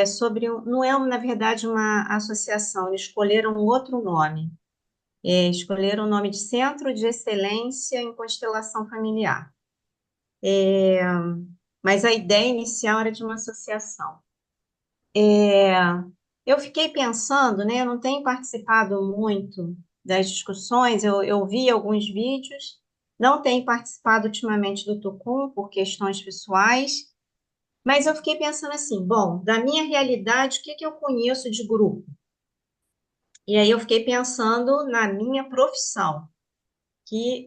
[SPEAKER 6] sobre, não é, na verdade, uma associação, eles escolheram um outro nome. Escolheram o nome de Centro de Excelência em Constelação Familiar. Mas a ideia inicial era de uma associação. É, eu fiquei pensando, né? Eu não tenho participado muito das discussões, eu vi alguns vídeos, não tenho participado ultimamente do Tucum por questões pessoais, mas eu fiquei pensando assim, bom, da minha realidade, o que que eu conheço de grupo? E aí eu fiquei pensando na minha profissão, que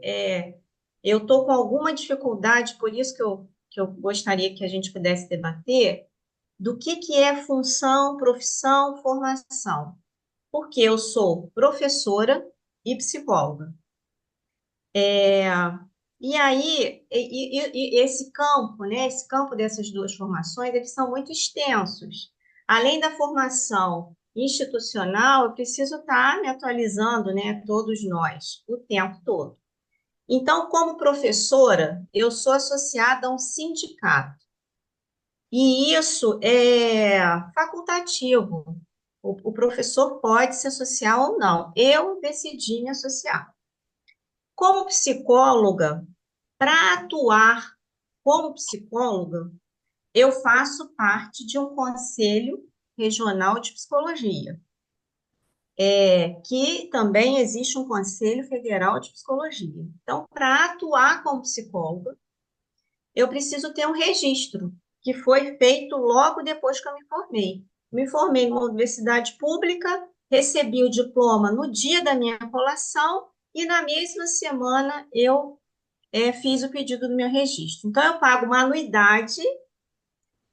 [SPEAKER 6] eu estou com alguma dificuldade, por isso que eu que eu gostaria que a gente pudesse debater, do que é função, profissão, formação. Porque eu sou professora e psicóloga. E aí, e esse campo, né, esse campo dessas duas formações, eles são muito extensos. Além da formação institucional, eu preciso estar me atualizando, né, todos nós, o tempo todo. Então, como professora, eu sou associada a um sindicato. E isso é facultativo. O professor pode se associar ou não. Eu decidi me associar. Como psicóloga, para atuar como psicóloga, eu faço parte de um conselho regional de psicologia, que também existe um conselho federal de psicologia. Então, para atuar como psicóloga, eu preciso ter um registro, que foi feito logo depois que eu me formei. Me formei numa universidade pública, recebi o diploma no dia da minha colação e na mesma semana eu fiz o pedido do meu registro. Então, eu pago uma anuidade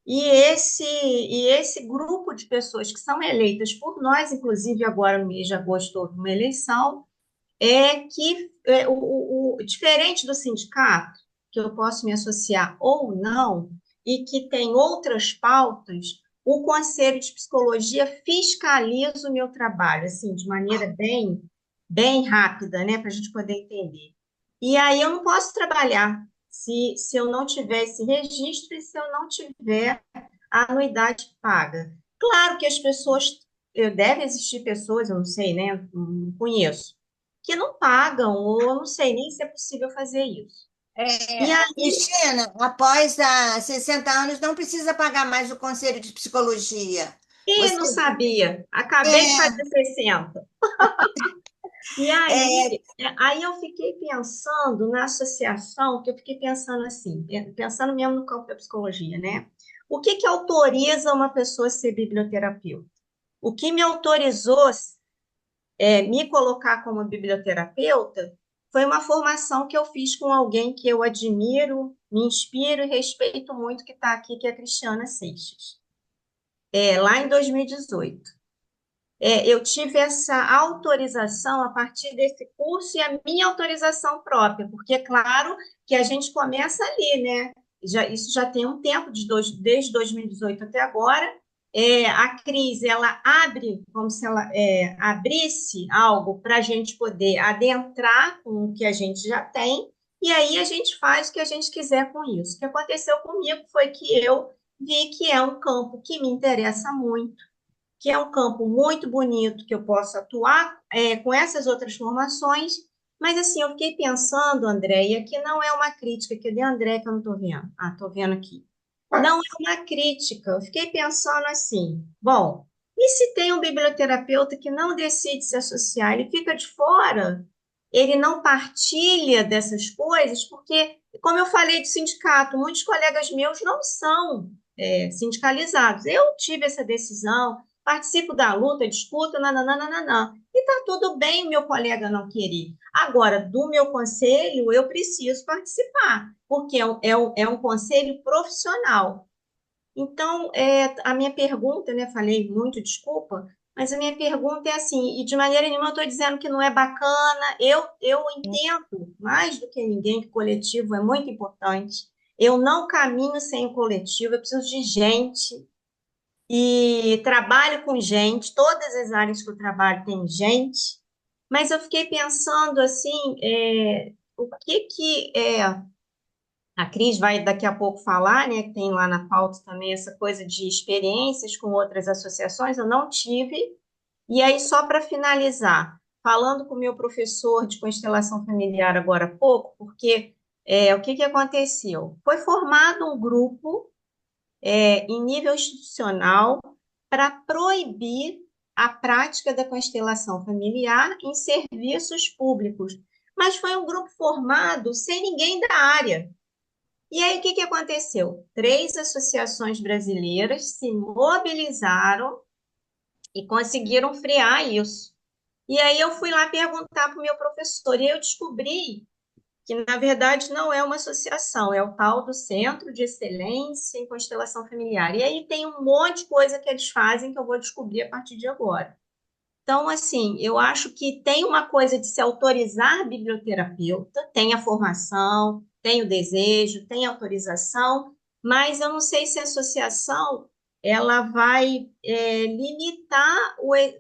[SPEAKER 6] e esse grupo de pessoas que são eleitas por nós, inclusive agora no mês de agosto houve uma eleição, diferente do sindicato, que eu posso me associar ou não, e que tem outras pautas, o Conselho de Psicologia fiscaliza o meu trabalho, assim, de maneira bem rápida, né, para a gente poder entender. E aí eu não posso trabalhar se eu não tiver esse registro e se eu não tiver a anuidade paga. Claro que as pessoas, deve existir pessoas, eu não sei, né, não conheço, que não pagam, ou eu não sei nem se é possível fazer isso. E aí,
[SPEAKER 5] Cristina, após 60 anos, não precisa pagar mais o Conselho de Psicologia.
[SPEAKER 6] quem
[SPEAKER 5] Você
[SPEAKER 6] não sabia? Acabei de
[SPEAKER 5] é,
[SPEAKER 6] fazer 60. E
[SPEAKER 5] é,
[SPEAKER 6] aí eu fiquei pensando na associação, que eu fiquei pensando assim, pensando mesmo no campo da psicologia, né? O que autoriza uma pessoa a ser biblioterapeuta? O que me autorizou me colocar como biblioterapeuta foi uma formação que eu fiz com alguém que eu admiro, me inspiro e respeito muito, que está aqui, que é a Cristiana Seixas, lá em 2018. Eu tive essa autorização a partir desse curso e a minha autorização própria, porque é claro que a gente começa ali, né? Isso já tem um tempo, desde 2018 até agora. A crise, ela abre como se ela abrisse algo para a gente poder adentrar com o que a gente já tem, e aí a gente faz o que a gente quiser com isso. O que aconteceu comigo foi que eu vi que é um campo que me interessa muito, que é um campo muito bonito, que eu posso atuar com essas outras formações, mas assim, eu fiquei pensando, Andréia, que não é uma crítica, que de André que eu não estou vendo. Ah, estou vendo aqui. Não é uma crítica, eu fiquei pensando assim, bom, e se tem um biblioterapeuta que não decide se associar, ele fica de fora, ele não partilha dessas coisas, porque, como eu falei do sindicato, muitos colegas meus não são sindicalizados. Eu tive essa decisão, participo da luta, discuto, nananana, e está tudo bem o meu colega não querer. Agora, do meu conselho, eu preciso participar, porque é um conselho profissional. Então, a minha pergunta, né, falei muito, desculpa, mas a minha pergunta é assim, e de maneira nenhuma eu estou dizendo que não é bacana, eu entendo mais do que ninguém que o coletivo é muito importante. Eu não caminho sem o coletivo, eu preciso de gente, e trabalho com gente, todas as áreas que eu trabalho tem gente, mas eu fiquei pensando assim, o que a Cris vai daqui a pouco falar, né, que tem lá na pauta também essa coisa de experiências com outras associações, eu não tive. E aí, só para finalizar, falando com o meu professor de constelação familiar agora há pouco, porque o que aconteceu? Foi formado um grupo em nível institucional para proibir a prática da constelação familiar em serviços públicos. Mas foi um grupo formado sem ninguém da área. E aí, o que aconteceu? 3 associações brasileiras se mobilizaram e conseguiram frear isso. E aí, eu fui lá perguntar para o meu professor, e eu descobri que na verdade não é uma associação, é o tal do Centro de Excelência em Constelação Familiar. E aí tem um monte de coisa que eles fazem que eu vou descobrir a partir de agora. Então, assim, eu acho que tem uma coisa de se autorizar biblioterapeuta, tem a formação, tem o desejo, tem a autorização, mas eu não sei se a associação ela vai limitar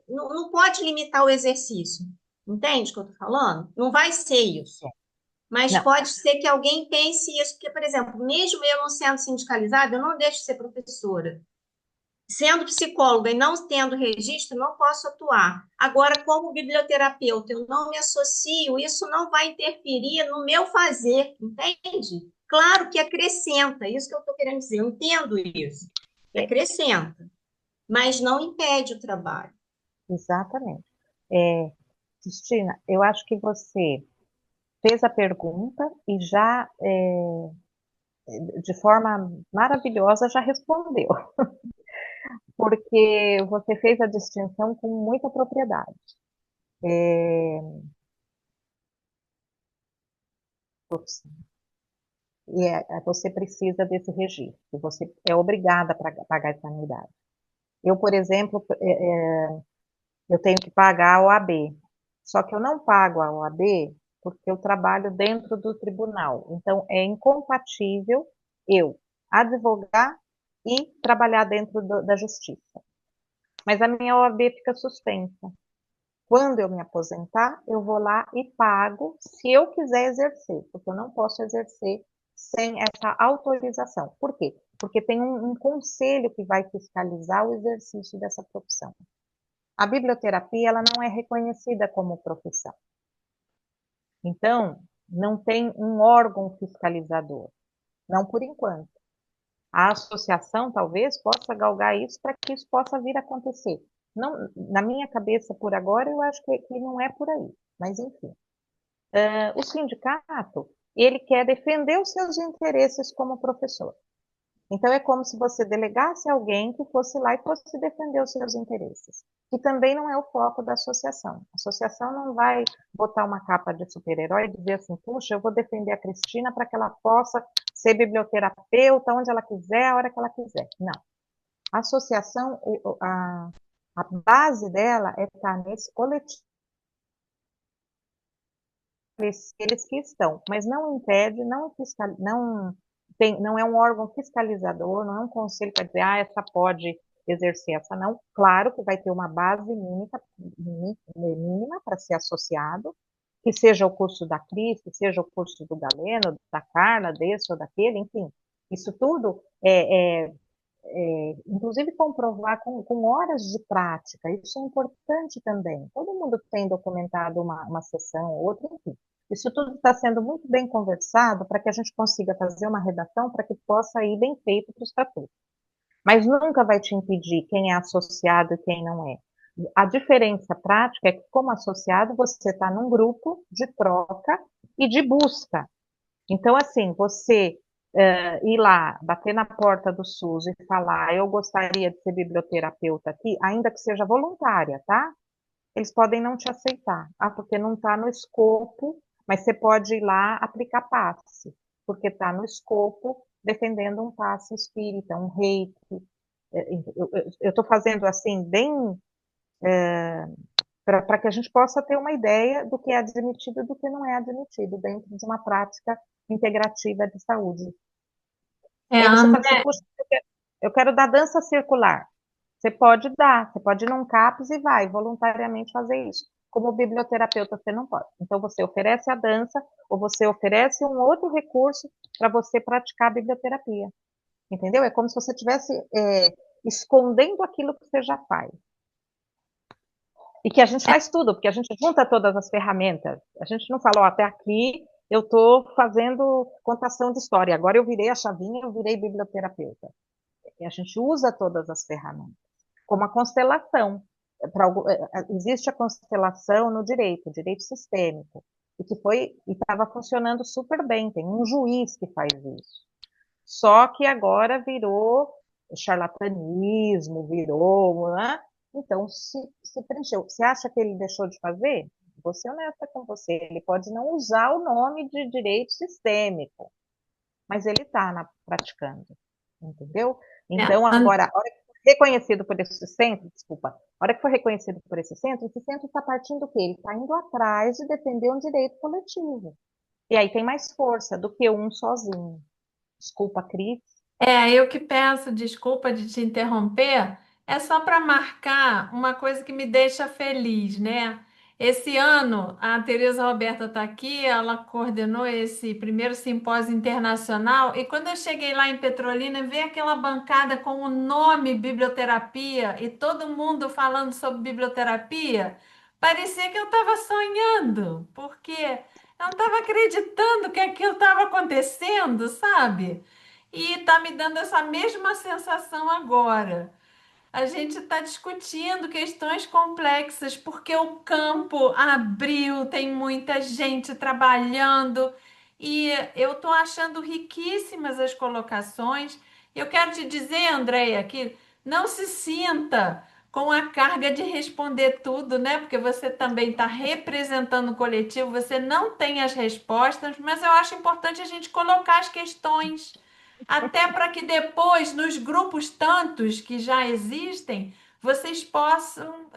[SPEAKER 6] não, não pode limitar o exercício. Entende o que eu estou falando? Não vai ser isso. Mas
[SPEAKER 2] Não,
[SPEAKER 6] pode ser que alguém pense isso, porque, por exemplo, mesmo eu não sendo sindicalizada, eu não deixo de ser professora. Sendo psicóloga e não tendo registro, não posso atuar. Agora, como biblioterapeuta, eu não me associo, isso não vai interferir no meu fazer, entende? Claro que acrescenta, isso que eu estou querendo dizer, eu entendo isso, que acrescenta, mas não impede o trabalho.
[SPEAKER 2] exatamente. É, Cristina, eu acho que você fez a pergunta e já, de forma maravilhosa, já respondeu, porque você fez a distinção com muita propriedade. É, você precisa desse registro, você é obrigada a pagar essa anuidade. Eu, por exemplo, eu tenho que pagar a OAB, só que eu não pago a OAB porque eu trabalho dentro do tribunal. Então, é incompatível eu advogar e trabalhar dentro da justiça. Mas a minha OAB fica suspensa. Quando eu me aposentar, eu vou lá e pago se eu quiser exercer, porque eu não posso exercer sem essa autorização. Por quê? Porque tem um conselho que vai fiscalizar o exercício dessa profissão. A biblioterapia, ela não é reconhecida como profissão. Então, não tem um órgão fiscalizador, não por enquanto. A associação talvez possa galgar isso para que isso possa vir a acontecer. Não, na minha cabeça, por agora, eu acho que não é por aí, mas enfim. O sindicato, ele quer defender os seus interesses como professor. Então, é como se você delegasse alguém que fosse lá e fosse defender os seus interesses. Que também não é o foco da associação. A associação não vai botar uma capa de super-herói e dizer assim, puxa, eu vou defender a Cristina para que ela possa ser biblioterapeuta onde ela quiser, a hora que ela quiser. Não. A associação, a base dela é estar nesse coletivo, eles que estão, mas não impede, não é um órgão fiscalizador, não é um conselho para dizer, essa pode exercer, essa não. Claro que vai ter uma base mínima para ser associado, que seja o curso da Cris, que seja o curso do Galeno, da Carla, desse ou daquele, enfim. Isso tudo inclusive comprovar com horas de prática, isso é importante também. Todo mundo tem documentado uma sessão ou outra, enfim. Isso tudo está sendo muito bem conversado para que a gente consiga fazer uma redação para que possa ir bem feito para o estatuto. Mas nunca vai te impedir quem é associado e quem não é. A diferença prática é que, como associado, você está num grupo de troca e de busca. Então, assim, você ir lá, bater na porta do SUS e falar, eu gostaria de ser biblioterapeuta aqui, ainda que seja voluntária, tá? Eles podem não te aceitar. Porque não está no escopo, mas você pode ir lá aplicar passe, porque está no escopo defendendo um passe espírita, um reiki. Eu estou fazendo assim, bem para que a gente possa ter uma ideia do que é admitido e do que não é admitido dentro de uma prática integrativa de saúde.
[SPEAKER 1] É,
[SPEAKER 2] Aí você fala assim,
[SPEAKER 1] André,
[SPEAKER 2] puxa, eu quero dar dança circular. Você pode dar, você pode ir num CAPS e vai voluntariamente fazer isso. Como biblioterapeuta, você não pode. Então, você oferece a dança ou você oferece um outro recurso para você praticar a biblioterapia. Entendeu? É como se você estivesse escondendo aquilo que você já faz. E que a gente faz tudo, porque a gente junta todas as ferramentas. A gente não fala, até aqui eu estou fazendo contação de história, agora eu virei a chavinha, eu virei biblioterapeuta. E a gente usa todas as ferramentas. Como a constelação. Existe a constelação no direito sistêmico, e que estava funcionando super bem. Tem um juiz que faz isso. Só que agora virou charlatanismo, virou, né? Então se preencheu. Você acha que ele deixou de fazer? vou ser honesta com você, ele pode não usar o nome de direito sistêmico, mas ele está praticando, entendeu?
[SPEAKER 1] É,
[SPEAKER 2] Então, agora, a hora que for reconhecido por esse centro, desculpa, a hora que for reconhecido por esse centro está partindo do quê? Ele está indo atrás de defender um direito coletivo. E aí tem mais força do que um sozinho. Desculpa, Cris.
[SPEAKER 1] eu que peço desculpa de te interromper, é só para marcar uma coisa que me deixa feliz, né? Esse ano, a Tereza Roberta está aqui, ela coordenou esse primeiro simpósio internacional, e quando eu cheguei lá em Petrolina, vi aquela bancada com o nome biblioterapia e todo mundo falando sobre biblioterapia, parecia que eu estava sonhando, porque eu não estava acreditando que aquilo estava acontecendo, sabe? E está me dando essa mesma sensação agora. A gente está discutindo questões complexas porque o campo abriu, tem muita gente trabalhando e eu estou achando riquíssimas as colocações. Eu quero te dizer, Andréia, que não se sinta com a carga de responder tudo, né? Porque você também está representando o coletivo, você não tem as respostas, mas eu acho importante a gente colocar as questões. Até para que depois, nos grupos tantos que já existem, vocês possam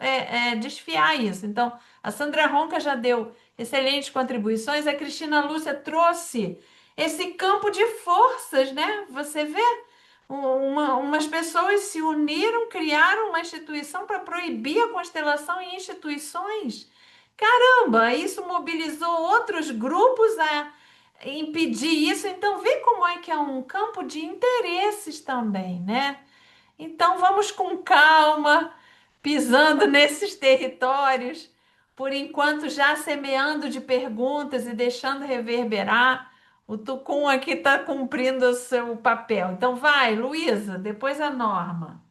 [SPEAKER 1] desfiar isso. Então, a Sandra Ronca já deu excelentes contribuições, a Cristina Lúcia trouxe esse campo de forças, né? Você vê, umas pessoas se uniram, criaram uma instituição para proibir a constelação em instituições. Caramba, isso mobilizou outros grupos a impedir isso. Então, vê como é que é um campo de interesses também, né? Então, vamos com calma, pisando nesses territórios, por enquanto já semeando de perguntas e deixando reverberar. O Tucum aqui está cumprindo o seu papel. Então, vai, Luísa, depois a Norma.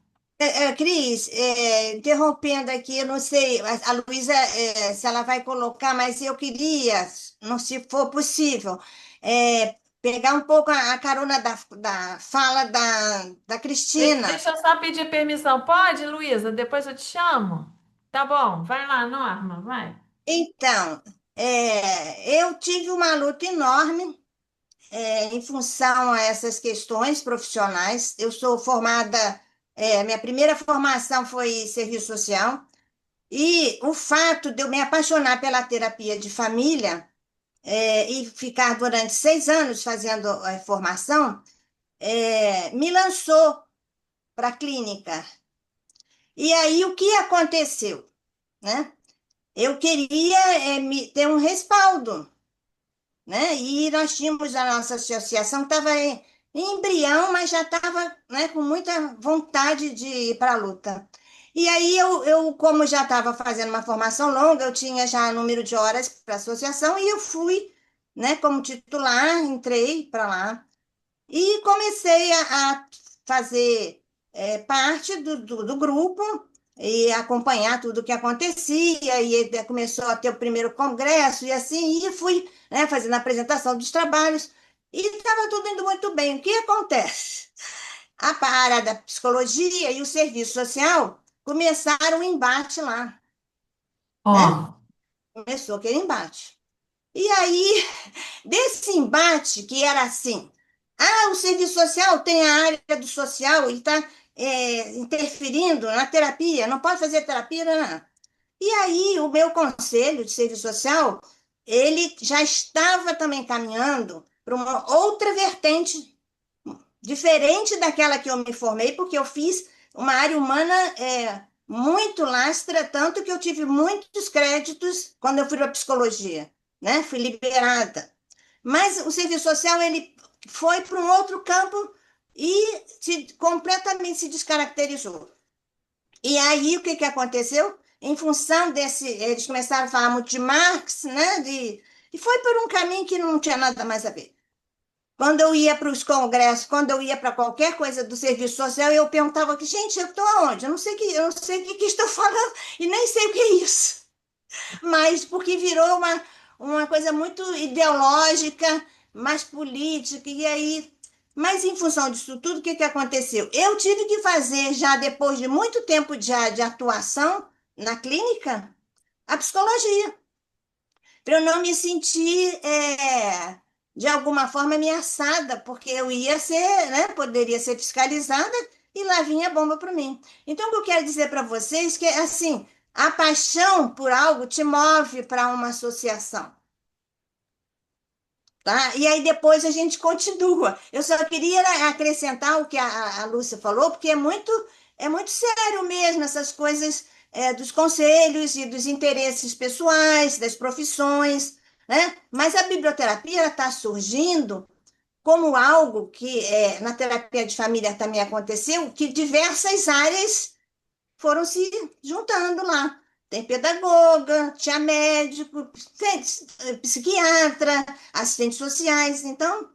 [SPEAKER 5] Cris, interrompendo aqui, eu não sei, a Luísa, se ela vai colocar, mas eu queria, não, se for possível, pegar um pouco a carona da fala da Cristina.
[SPEAKER 1] Deixa eu só pedir permissão. Pode, Luísa? Depois eu te chamo. Tá bom, vai lá, Norma, vai.
[SPEAKER 5] Então, eu tive uma luta enorme, em função a essas questões profissionais. Eu sou formada, minha primeira formação foi serviço social, e o fato de eu me apaixonar pela terapia de família, e ficar durante 6 anos fazendo formação, me lançou para a clínica. E aí o que aconteceu, né? Eu queria ter um respaldo, né? E nós tínhamos a nossa associação que estava em embrião, mas já estava, né, com muita vontade de ir para a luta. E aí como já estava fazendo uma formação longa, eu tinha já número de horas para a associação e eu fui, né, como titular, entrei para lá e comecei a fazer parte do grupo e acompanhar tudo o que acontecia, e começou a ter o primeiro congresso, e assim, e fui, né, fazendo a apresentação dos trabalhos, e estava tudo indo muito bem. O que acontece? A área da psicologia e o serviço social começaram o embate lá, né?
[SPEAKER 1] Ó,
[SPEAKER 5] Começou aquele embate. E aí, desse embate, que era assim, o serviço social tem a área do social, ele está interferindo na terapia, não pode fazer terapia, não, não. E aí, o meu conselho de serviço social, ele já estava também caminhando para uma outra vertente, diferente daquela que eu me formei, porque eu fiz uma área humana muito lastra, tanto que eu tive muitos créditos quando eu fui para psicologia, né? Fui liberada. Mas o serviço social, ele foi para um outro campo e completamente se descaracterizou. E aí, o que aconteceu? Em função desse, eles começaram a falar muito de Marx, né? E foi por um caminho que não tinha nada mais a ver. Quando eu ia para os congressos, quando eu ia para qualquer coisa do serviço social, eu perguntava que, gente, eu estou aonde? Eu não sei o que estou falando e nem sei o que é isso. Mas porque virou uma coisa muito ideológica, mais política, e aí. Mas em função disso tudo, o que aconteceu? Eu tive que fazer, já depois de muito tempo de atuação na clínica, a psicologia. para eu não me sentir, de alguma forma, ameaçada, porque eu ia ser, né, poderia ser fiscalizada e lá vinha a bomba para mim. Então, o que eu quero dizer para vocês é que, assim, a paixão por algo te move para uma associação. Tá? E aí depois a gente continua. Eu só queria acrescentar o que a Lúcia falou, porque é muito sério mesmo essas coisas, dos conselhos e dos interesses pessoais, das profissões, né? Mas a biblioterapia está surgindo como algo que, na terapia de família também aconteceu, que diversas áreas foram se juntando lá. Tem pedagoga, tinha médico, tem psiquiatra, assistentes sociais. Então,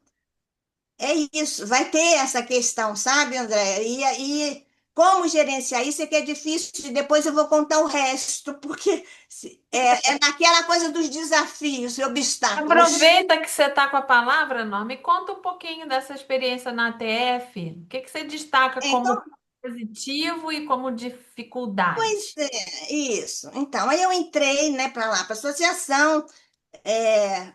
[SPEAKER 5] é isso. Vai ter essa questão, sabe, André? E como gerenciar isso é que é difícil. E depois eu vou contar o resto, porque é naquela coisa dos desafios e obstáculos.
[SPEAKER 1] Aproveita que você está com a palavra, Norma, e conta um pouquinho dessa experiência na ATF. O que que você destaca
[SPEAKER 5] Então,
[SPEAKER 1] como positivo e como dificuldade?
[SPEAKER 5] pois é, isso. Então, aí eu entrei, né, para lá, para a associação,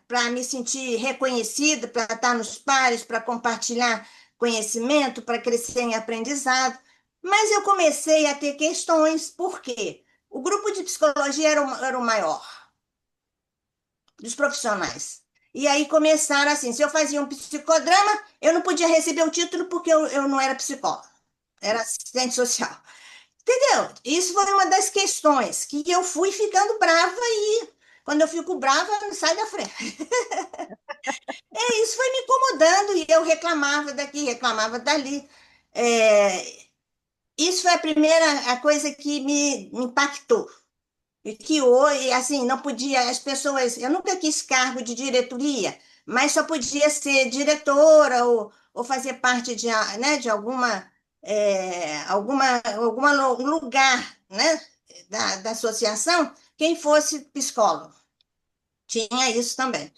[SPEAKER 5] para me sentir reconhecida, para estar nos pares, para compartilhar conhecimento, para crescer em aprendizado. Mas eu comecei a ter questões, por quê? O grupo de psicologia era o maior dos profissionais. E aí começaram assim: se eu fazia um psicodrama, eu não podia receber o título porque eu não era psicóloga, era assistente social. Entendeu? Isso foi uma das questões que eu fui ficando brava e quando eu fico brava, não sai da frente. Isso foi me incomodando e eu reclamava daqui, reclamava dali. É, isso foi a coisa que me impactou. E que hoje, assim, não podia, as pessoas, eu nunca quis cargo de diretoria, mas só podia ser diretora ou fazer parte né, de alguma lugar, né, da associação, quem fosse psicólogo. Tinha isso também.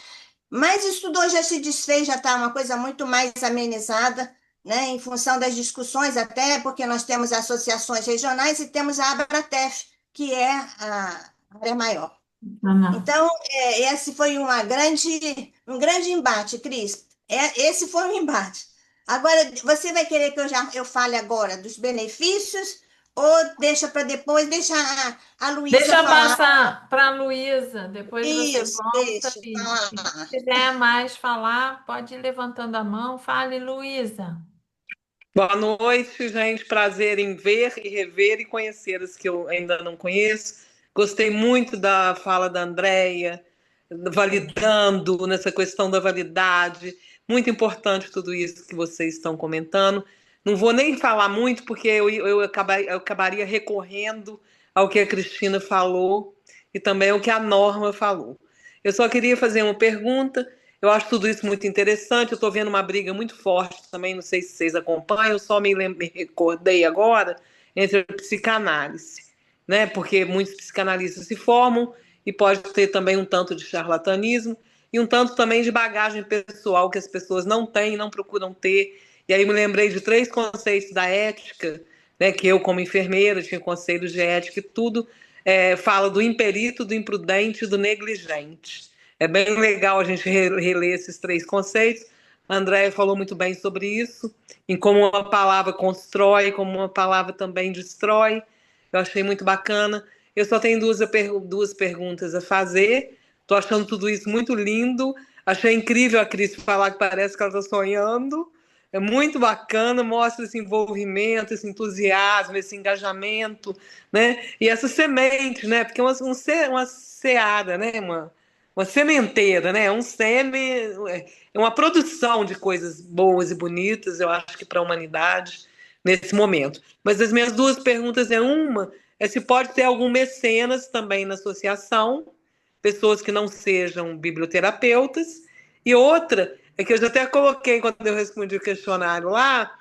[SPEAKER 5] Mas isso tudo hoje já se desfez, já está uma coisa muito mais amenizada, né, em função das discussões, até porque nós temos associações regionais e temos a Abratef, que é a área maior.
[SPEAKER 1] Ana.
[SPEAKER 5] Então, esse foi um grande embate, Cris. Esse foi um embate. Agora, você vai querer que eu fale agora dos benefícios ou deixa para depois, deixa a Luísa
[SPEAKER 1] Deixa eu
[SPEAKER 5] falar?
[SPEAKER 1] passar para a Luísa, depois você
[SPEAKER 5] Isso,
[SPEAKER 1] volta
[SPEAKER 5] deixa,
[SPEAKER 1] e se
[SPEAKER 5] falar.
[SPEAKER 1] quiser mais falar, pode ir levantando a mão. Fale, Luísa.
[SPEAKER 7] Boa noite, gente. Prazer em ver e rever e conhecer os que eu ainda não conheço. Gostei muito da fala da Andréia, validando nessa questão da validade. Muito importante tudo isso que vocês estão comentando. Não vou nem falar muito, porque eu acabaria recorrendo ao que a Cristina falou e também ao que a Norma falou. Eu só queria fazer uma pergunta. Eu acho tudo isso muito interessante. Eu estou vendo uma briga muito forte também, não sei se vocês acompanham, só me recordei agora, entre a psicanálise, né? Porque muitos psicanalistas se formam e pode ter também um tanto de charlatanismo e um tanto também de bagagem pessoal que as pessoas não têm, não procuram ter. E aí me lembrei de 3 conceitos da ética, né? Que eu, como enfermeira, tinha conselhos de ética e tudo, fala do imperito, do imprudente e do negligente. É bem legal a gente reler esses 3 conceitos. A Andréia falou muito bem sobre isso, em como uma palavra constrói, como uma palavra também destrói. Eu achei muito bacana. Eu só tenho duas perguntas a fazer. Estou achando tudo isso muito lindo. Achei incrível a Cris falar que parece que ela está sonhando. É muito bacana, mostra esse envolvimento, esse entusiasmo, esse engajamento, né? E essa semente, né? Porque é uma seara, né? Uma sementeira, né? É uma produção de coisas boas e bonitas, eu acho que para a humanidade nesse momento. Mas as minhas 2 perguntas uma é se pode ter algum mecenas também na associação, pessoas que não sejam biblioterapeutas, e outra é que eu já até coloquei quando eu respondi o questionário lá,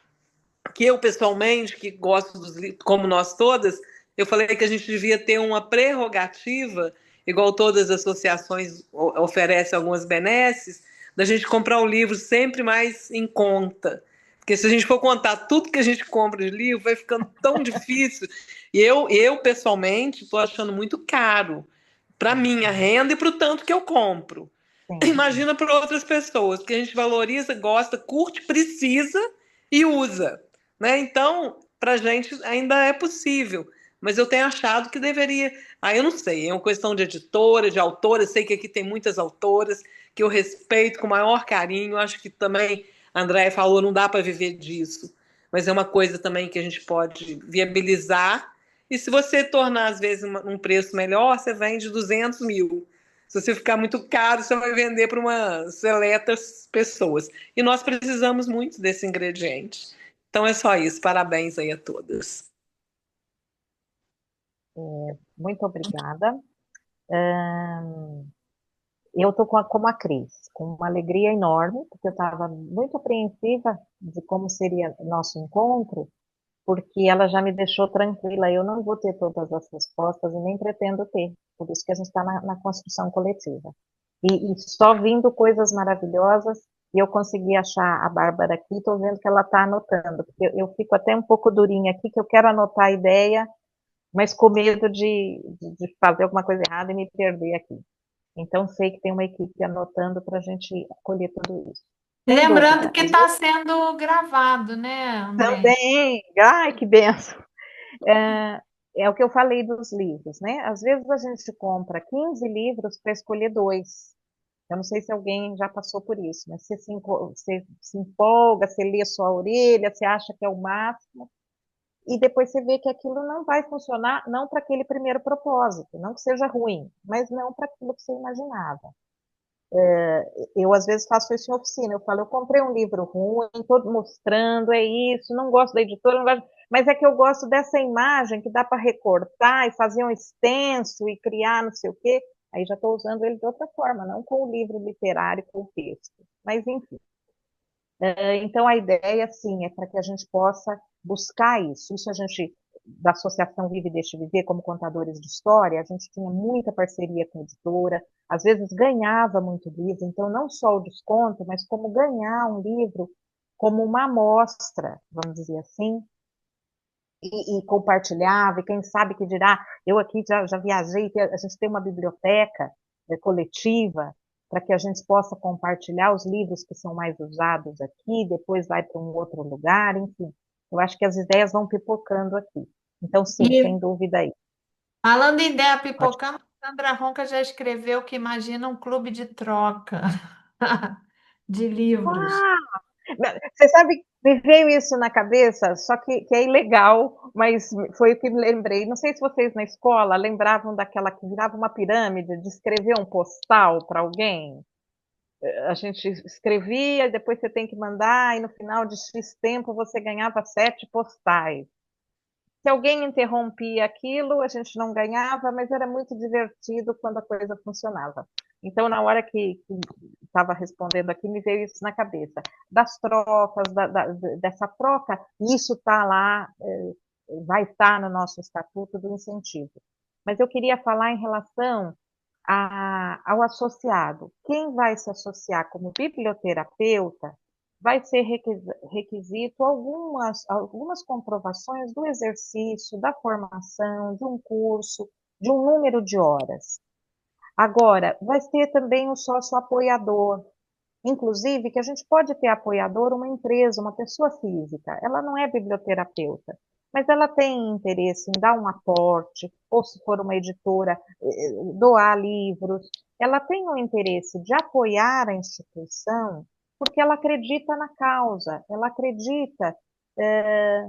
[SPEAKER 7] que eu pessoalmente, que gosto dos livros, como nós todas, eu falei que a gente devia ter uma prerrogativa, igual todas as associações oferecem algumas benesses, da gente comprar um livro sempre mais em conta. Porque se a gente for contar tudo que a gente compra de livro, vai ficando tão difícil. E eu pessoalmente, estou achando muito caro. para minha renda e para o tanto que eu compro.
[SPEAKER 2] Sim.
[SPEAKER 7] Imagina para outras pessoas, porque a gente valoriza, gosta, curte, precisa e usa, né? Então, para a gente ainda é possível, mas eu tenho achado que deveria. Eu não sei, é uma questão de editora, de autora. Sei que aqui tem muitas autoras que eu respeito com o maior carinho. Acho que também a Andréia falou, não dá para viver disso, mas é uma coisa também que a gente pode viabilizar. E se você tornar, às vezes, um preço melhor, você vende 200 mil. Se você ficar muito caro, você vai vender para umas seletas pessoas. E nós precisamos muito desse ingrediente. Então é só isso. Parabéns aí a todas.
[SPEAKER 2] Muito obrigada. Eu estou como a Cris, com uma alegria enorme, porque eu estava muito apreensiva de como seria o nosso encontro, porque ela já me deixou tranquila. Eu não vou ter todas as respostas e nem pretendo ter. Por isso que a gente está na construção coletiva. E só vindo coisas maravilhosas, e eu consegui achar a Bárbara aqui, estou vendo que ela está anotando, porque eu fico até um pouco durinha aqui, que eu quero anotar a ideia, mas com medo de fazer alguma coisa errada e me perder aqui. Então, sei que tem uma equipe anotando para a gente colher tudo isso. Sem
[SPEAKER 1] Lembrando
[SPEAKER 2] dúvida.
[SPEAKER 1] que está sendo gravado, né, André?
[SPEAKER 2] Também, ai, que benção. É o que eu falei dos livros, né? Às vezes a gente compra 15 livros para escolher dois. Eu não sei se alguém já passou por isso, mas você se empolga, você lê sua orelha, você acha que é o máximo, e depois você vê que aquilo não vai funcionar, não para aquele primeiro propósito, não que seja ruim, mas não para aquilo que você imaginava. Eu, às vezes, faço isso em oficina. Eu falo, eu comprei um livro ruim, estou mostrando, é isso, não gosto da editora, não gosto, mas é que eu gosto dessa imagem que dá para recortar e fazer um extenso e criar não sei o quê. Aí já estou usando ele de outra forma, não com o livro literário, com o texto. Mas, enfim. Então, a ideia, sim, é para que a gente possa buscar isso. Isso a gente, da Associação Vive e Deixe Viver, como contadores de história, a gente tinha muita parceria com a editora, às vezes ganhava muito livro, então não só o desconto, mas como ganhar um livro como uma amostra, vamos dizer assim, e compartilhava, e quem sabe que dirá, eu aqui já viajei, a gente tem uma biblioteca coletiva, para que a gente possa compartilhar os livros que são mais usados aqui, depois vai para um outro lugar, enfim. Eu acho que as ideias vão pipocando aqui. Então, sim,
[SPEAKER 1] E
[SPEAKER 2] sem dúvida aí.
[SPEAKER 1] falando em ideia
[SPEAKER 2] Pode.
[SPEAKER 1] pipocando, Sandra Ronca já escreveu que imagina um clube de troca de livros.
[SPEAKER 2] Ah, você sabe, me veio isso na cabeça, só que é ilegal, mas foi o que me lembrei. Não sei se vocês na escola lembravam daquela que virava uma pirâmide, de escrever um postal para alguém. A gente escrevia, depois você tem que mandar, e no final de X tempo você ganhava 7 postais. Se alguém interrompia aquilo, a gente não ganhava, mas era muito divertido quando a coisa funcionava. Então, na hora que estava respondendo aqui, me veio isso na cabeça. Das trocas, dessa troca, isso está lá, vai estar no nosso estatuto do incentivo. Mas eu queria falar em relação ao associado. Quem vai se associar como biblioterapeuta vai ser requisito algumas comprovações do exercício, da formação, de um curso, de um número de horas. Agora, vai ter também o sócio apoiador. Inclusive, que a gente pode ter apoiador uma empresa, uma pessoa física. Ela não é biblioterapeuta, mas ela tem interesse em dar um aporte, ou se for uma editora, doar livros. Ela tem um interesse de apoiar a instituição porque ela acredita na causa, ela acredita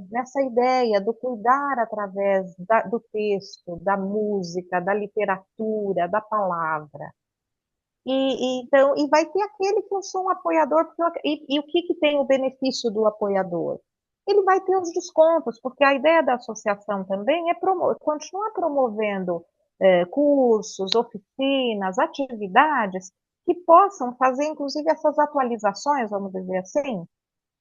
[SPEAKER 2] nessa ideia do cuidar através do texto, da música, da literatura, da palavra. Então, e vai ter aquele que eu sou um apoiador, e o que tem o benefício do apoiador? Ele vai ter os descontos, porque a ideia da associação também é continuar promovendo cursos, oficinas, atividades que possam fazer, inclusive, essas atualizações, vamos dizer assim.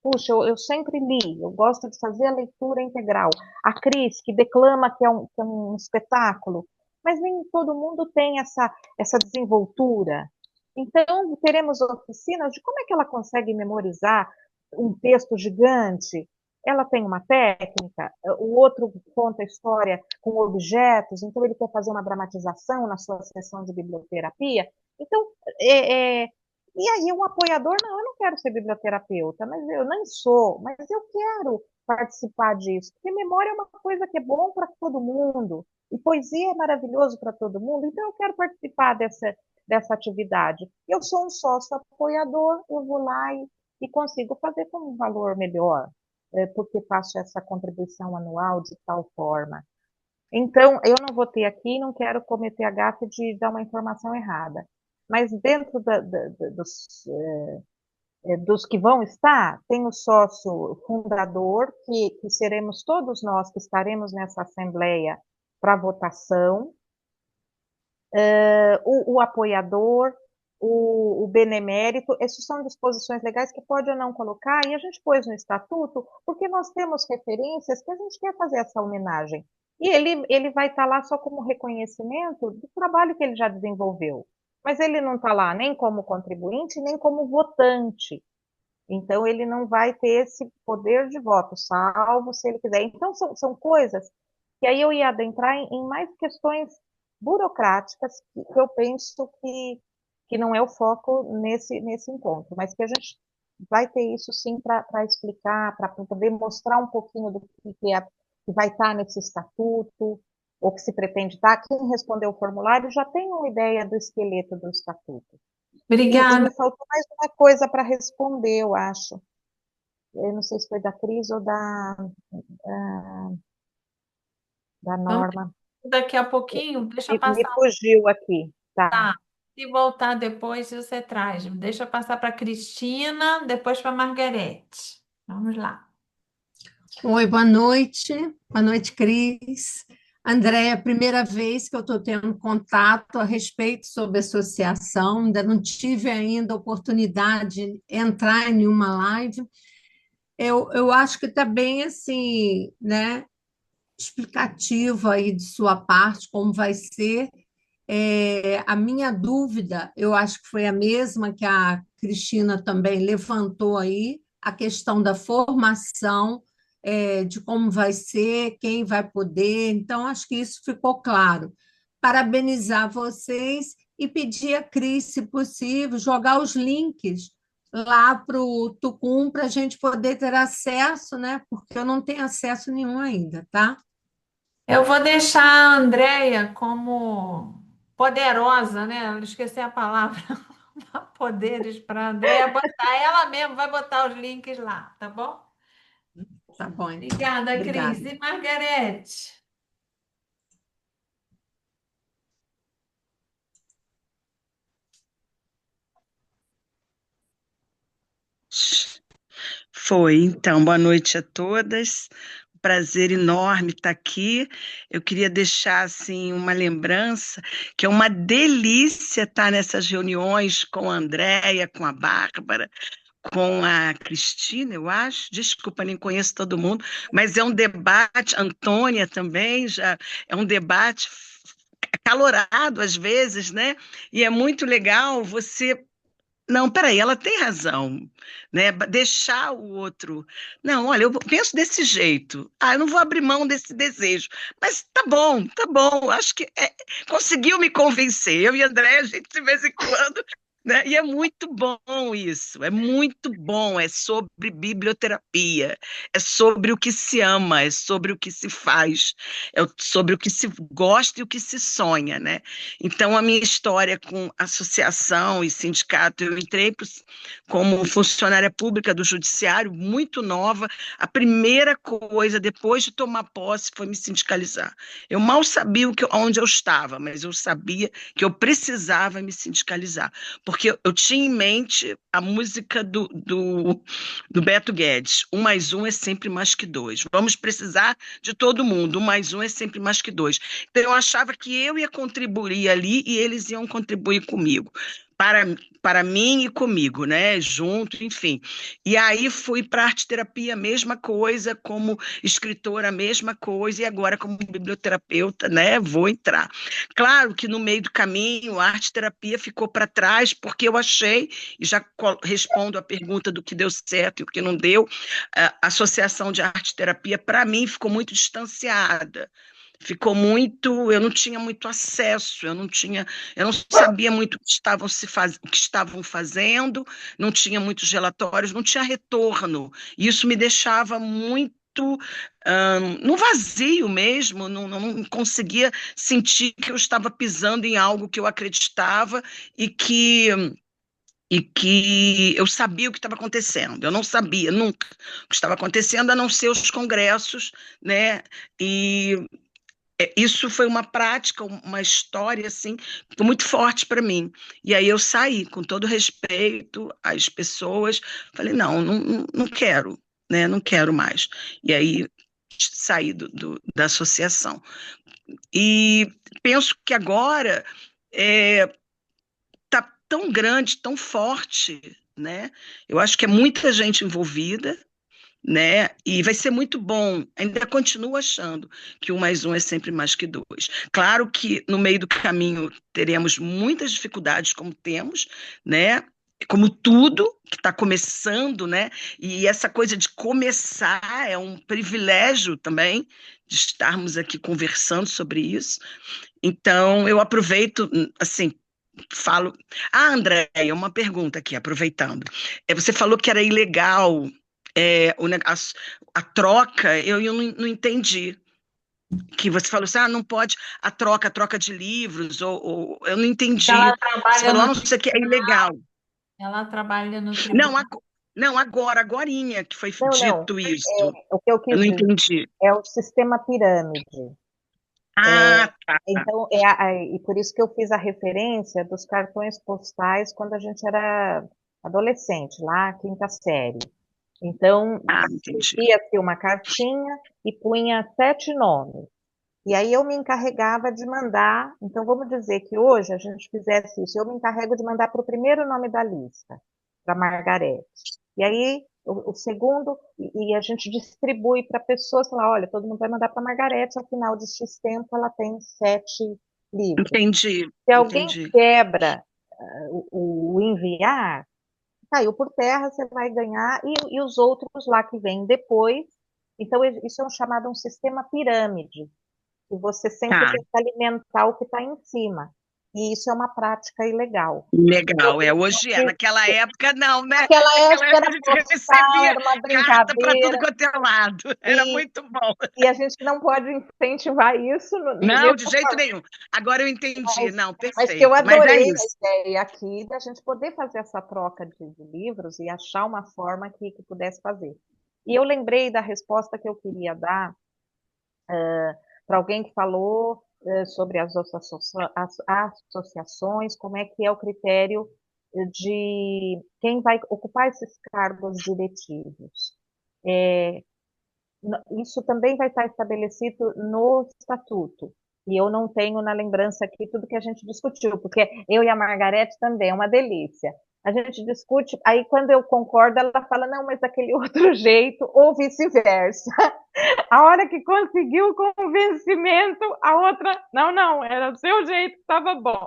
[SPEAKER 2] Puxa, eu sempre li, eu gosto de fazer a leitura integral. A Cris, que declama que é um espetáculo, mas nem todo mundo tem essa desenvoltura. Então, teremos oficinas de como é que ela consegue memorizar um texto gigante, ela tem uma técnica, o outro conta a história com objetos, então ele quer fazer uma dramatização na sua sessão de biblioterapia. Então, é, é, e aí um apoiador, não, eu não quero ser biblioterapeuta, mas eu nem sou, mas eu quero participar disso, porque memória é uma coisa que é bom para todo mundo, e poesia é maravilhoso para todo mundo, então eu quero participar dessa atividade. Eu sou um sócio apoiador, eu vou lá e consigo fazer com um valor melhor, porque faço essa contribuição anual de tal forma. Então, eu não vou ter aqui, não quero cometer a gafe de dar uma informação errada. Mas dentro dos que vão estar, tem o sócio fundador, que seremos todos nós que estaremos nessa assembleia para votação, o apoiador, o benemérito, essas são disposições legais que pode ou não colocar, e a gente pôs no estatuto, porque nós temos referências que a gente quer fazer essa homenagem. E ele vai estar lá só como reconhecimento do trabalho que ele já desenvolveu. Mas ele não está lá nem como contribuinte, nem como votante. Então, ele não vai ter esse poder de voto, salvo se ele quiser. Então, são coisas que aí eu ia adentrar em mais questões burocráticas que eu penso que não é o foco nesse encontro, mas que a gente vai ter isso sim para explicar, para poder mostrar um pouquinho do que vai estar nesse estatuto, ou que se pretende estar. Quem respondeu o formulário já tem uma ideia do esqueleto do estatuto. E
[SPEAKER 1] Obrigada.
[SPEAKER 2] me faltou mais uma coisa para responder, eu acho. Eu não sei se foi da Cris ou da
[SPEAKER 1] Vamos
[SPEAKER 2] Norma.
[SPEAKER 1] daqui a pouquinho, deixa
[SPEAKER 2] Me
[SPEAKER 1] passar.
[SPEAKER 2] fugiu aqui. Tá.
[SPEAKER 1] Tá. Se voltar depois, você traz. Deixa eu passar para a Cristina, depois para a Margarete. Vamos lá.
[SPEAKER 8] Oi, boa noite. Boa noite, Cris. André, é a primeira vez que eu estou tendo contato a respeito sobre associação, ainda não tive ainda a oportunidade de entrar em nenhuma live. Eu acho que está bem assim, né, explicativo aí de sua parte, como vai ser. A minha dúvida, eu acho que foi a mesma que a Cristina também levantou aí, a questão da formação, de como vai ser, quem vai poder. Então, acho que isso ficou claro. Parabenizar vocês e pedir a Cris, se possível, jogar os links lá para o Tucum para a gente poder ter acesso, né? Porque eu não tenho acesso nenhum ainda, tá?
[SPEAKER 1] Eu vou deixar a Andrea como poderosa, né? Eu esqueci a palavra. Poderes para a Andrea botar. Ela mesma vai botar os links lá, tá bom?
[SPEAKER 8] Tá bom, então.
[SPEAKER 1] Obrigada, Cris.
[SPEAKER 8] Obrigada.
[SPEAKER 1] E Margarete?
[SPEAKER 9] Foi, então, boa noite a todas. Prazer enorme estar aqui. Eu queria deixar assim uma lembrança que é uma delícia estar nessas reuniões com a Andréia, com a Bárbara, com a Cristina, eu acho. Desculpa, nem conheço todo mundo, mas é um debate, Antônia também, já é um debate acalorado às vezes, né? E é muito legal você não, peraí, ela tem razão, né? Deixar o outro. Não, olha, eu penso desse jeito. Ah, eu não vou abrir mão desse desejo. Mas tá bom. Acho que conseguiu me convencer. Eu e a André, a gente de vez em quando, né? E é muito bom isso, é muito bom. É sobre biblioterapia, é sobre o que se ama, é sobre o que se faz, sobre o que se gosta e o que se sonha, né? Então, a minha história com associação e sindicato, eu entrei como funcionária pública do judiciário, muito nova. A primeira coisa, depois de tomar posse, foi me sindicalizar. Eu mal sabia onde eu estava, mas eu sabia que eu precisava me sindicalizar, porque eu tinha em mente a música do Beto Guedes, 1 mais 1 é sempre mais que 2. Vamos precisar de todo mundo, 1 mais 1 é sempre mais que 2. Então, eu achava que eu ia contribuir ali e eles iam contribuir comigo. para, para mim e comigo, né? Junto, enfim. E aí fui para arte terapia, mesma coisa, como escritora, mesma coisa, e agora como biblioterapeuta, né? Vou entrar. Claro que no meio do caminho a arte terapia ficou para trás, porque eu achei, e já respondo a pergunta do que deu certo e o que não deu, a associação de arte terapia, para mim, ficou muito distanciada. Ficou muito, eu não tinha muito acesso, eu não sabia muito o que o que estavam fazendo, não tinha muitos relatórios, não tinha retorno. E isso me deixava muito no vazio mesmo, não conseguia sentir que eu estava pisando em algo que eu acreditava e que eu sabia o que estava acontecendo. Eu não sabia nunca o que estava acontecendo, a não ser os congressos, né? E isso foi uma prática, uma história assim, muito forte para mim. E aí eu saí, com todo respeito às pessoas, falei, não quero, né? Não quero mais. E aí saí da associação. E penso que agora está tão grande, tão forte, né? Eu acho que é muita gente envolvida, né? E vai ser muito bom. Ainda continuo achando que 1 mais 1 é sempre mais que 2. Claro que no meio do caminho teremos muitas dificuldades, como temos, né? Como tudo que está começando, né? E essa coisa de começar é um privilégio também de estarmos aqui conversando sobre isso. Então, eu aproveito, assim, falo. Ah, Andréia, uma pergunta aqui, aproveitando. Você falou que era ilegal a troca, eu não entendi. Que você falou assim, não pode a troca de livros, eu não entendi.
[SPEAKER 1] Ela
[SPEAKER 9] Você
[SPEAKER 1] trabalha
[SPEAKER 9] falou,
[SPEAKER 1] no
[SPEAKER 9] não, isso aqui é ilegal.
[SPEAKER 1] Ela trabalha no
[SPEAKER 9] Não,
[SPEAKER 1] tribunal.
[SPEAKER 9] não, agorinha que foi
[SPEAKER 2] Não.
[SPEAKER 9] dito isso.
[SPEAKER 2] O que eu
[SPEAKER 9] Eu
[SPEAKER 2] quis
[SPEAKER 9] não
[SPEAKER 2] dizer
[SPEAKER 9] entendi.
[SPEAKER 2] é o sistema pirâmide.
[SPEAKER 9] Ah, tá.
[SPEAKER 2] Então, e por isso que eu fiz a referência dos cartões postais quando a gente era adolescente, lá, quinta série. Então,
[SPEAKER 9] Entendi.
[SPEAKER 2] escrevia-se uma cartinha e punha 7 nomes. E aí eu me encarregava de mandar. Então, vamos dizer que hoje a gente fizesse isso. Eu me encarrego de mandar para o primeiro nome da lista, para Margarete. E aí, o segundo, e a gente distribui para pessoas, falar, olha, todo mundo vai mandar para Margarete, ao final de X tempo ela tem 7 livros.
[SPEAKER 9] Entendi.
[SPEAKER 2] Se alguém quebra o enviar, caiu por terra, você vai ganhar, e os outros lá que vêm depois. Então, isso é chamado um sistema pirâmide, que você sempre tem que alimentar o que está em cima. E isso é uma prática ilegal.
[SPEAKER 9] Legal, hoje naquela época não, né?
[SPEAKER 2] Naquela época era
[SPEAKER 9] a gente
[SPEAKER 2] postal,
[SPEAKER 9] recebia
[SPEAKER 2] era uma
[SPEAKER 9] carta para tudo
[SPEAKER 2] brincadeira.
[SPEAKER 9] quanto é lado, era muito bom.
[SPEAKER 2] E a gente não pode incentivar isso.
[SPEAKER 9] Não, de jeito nenhum. Agora eu entendi, não, perfeito.
[SPEAKER 2] Mas que eu adorei
[SPEAKER 9] a
[SPEAKER 2] ideia aqui da gente poder fazer essa troca de livros e achar uma forma que pudesse fazer. E eu lembrei da resposta que eu queria dar para alguém que falou sobre as associações, como é que é o critério de quem vai ocupar esses cargos diretivos. Isso também vai estar estabelecido no estatuto. E eu não tenho na lembrança aqui tudo que a gente discutiu, porque eu e a Margarete também é uma delícia. A gente discute, aí quando eu concordo, ela fala, não, mas daquele outro jeito, ou vice-versa. A hora que conseguiu o convencimento, a outra, não, era do seu jeito, estava bom.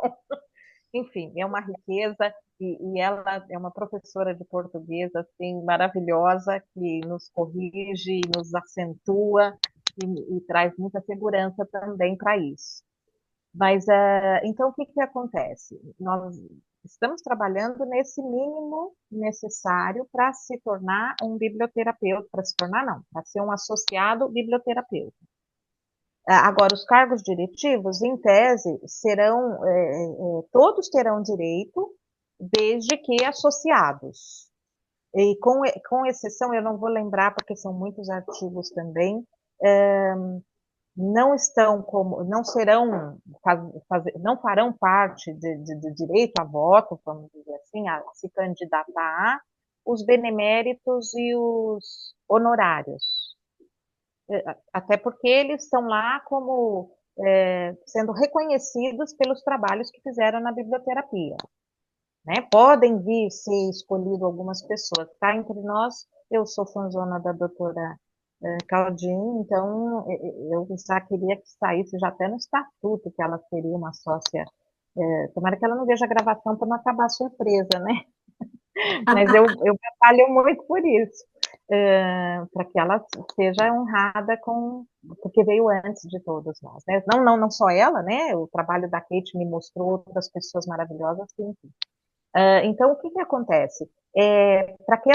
[SPEAKER 2] Enfim, é uma riqueza, e ela é uma professora de português, assim, maravilhosa, que nos corrige, nos acentua, e traz muita segurança também para isso. Mas, então, o que acontece? Nós estamos trabalhando nesse mínimo necessário para se tornar um biblioterapeuta, para se tornar não, para ser um associado biblioterapeuta. Agora, os cargos diretivos, em tese, serão, todos terão direito, desde que associados. E com exceção, eu não vou lembrar, porque são muitos artigos também, não estão como, não serão, não farão parte de direito a voto, vamos dizer assim, a se candidatar os beneméritos e os honorários. Até porque eles estão lá como sendo reconhecidos pelos trabalhos que fizeram na biblioterapia. né? Podem vir ser escolhido algumas pessoas. Cá entre nós, eu sou fãzona da doutora Claudine, então eu já queria que saísse já até no estatuto que ela seria uma sócia. Tomara que ela não veja a gravação para não acabar a surpresa, né? Mas eu batalho muito por isso, para que ela seja honrada porque veio antes de todos nós, né? Não só ela, né? O trabalho da Kate me mostrou outras pessoas maravilhosas, enfim. Então, o que que acontece? Para que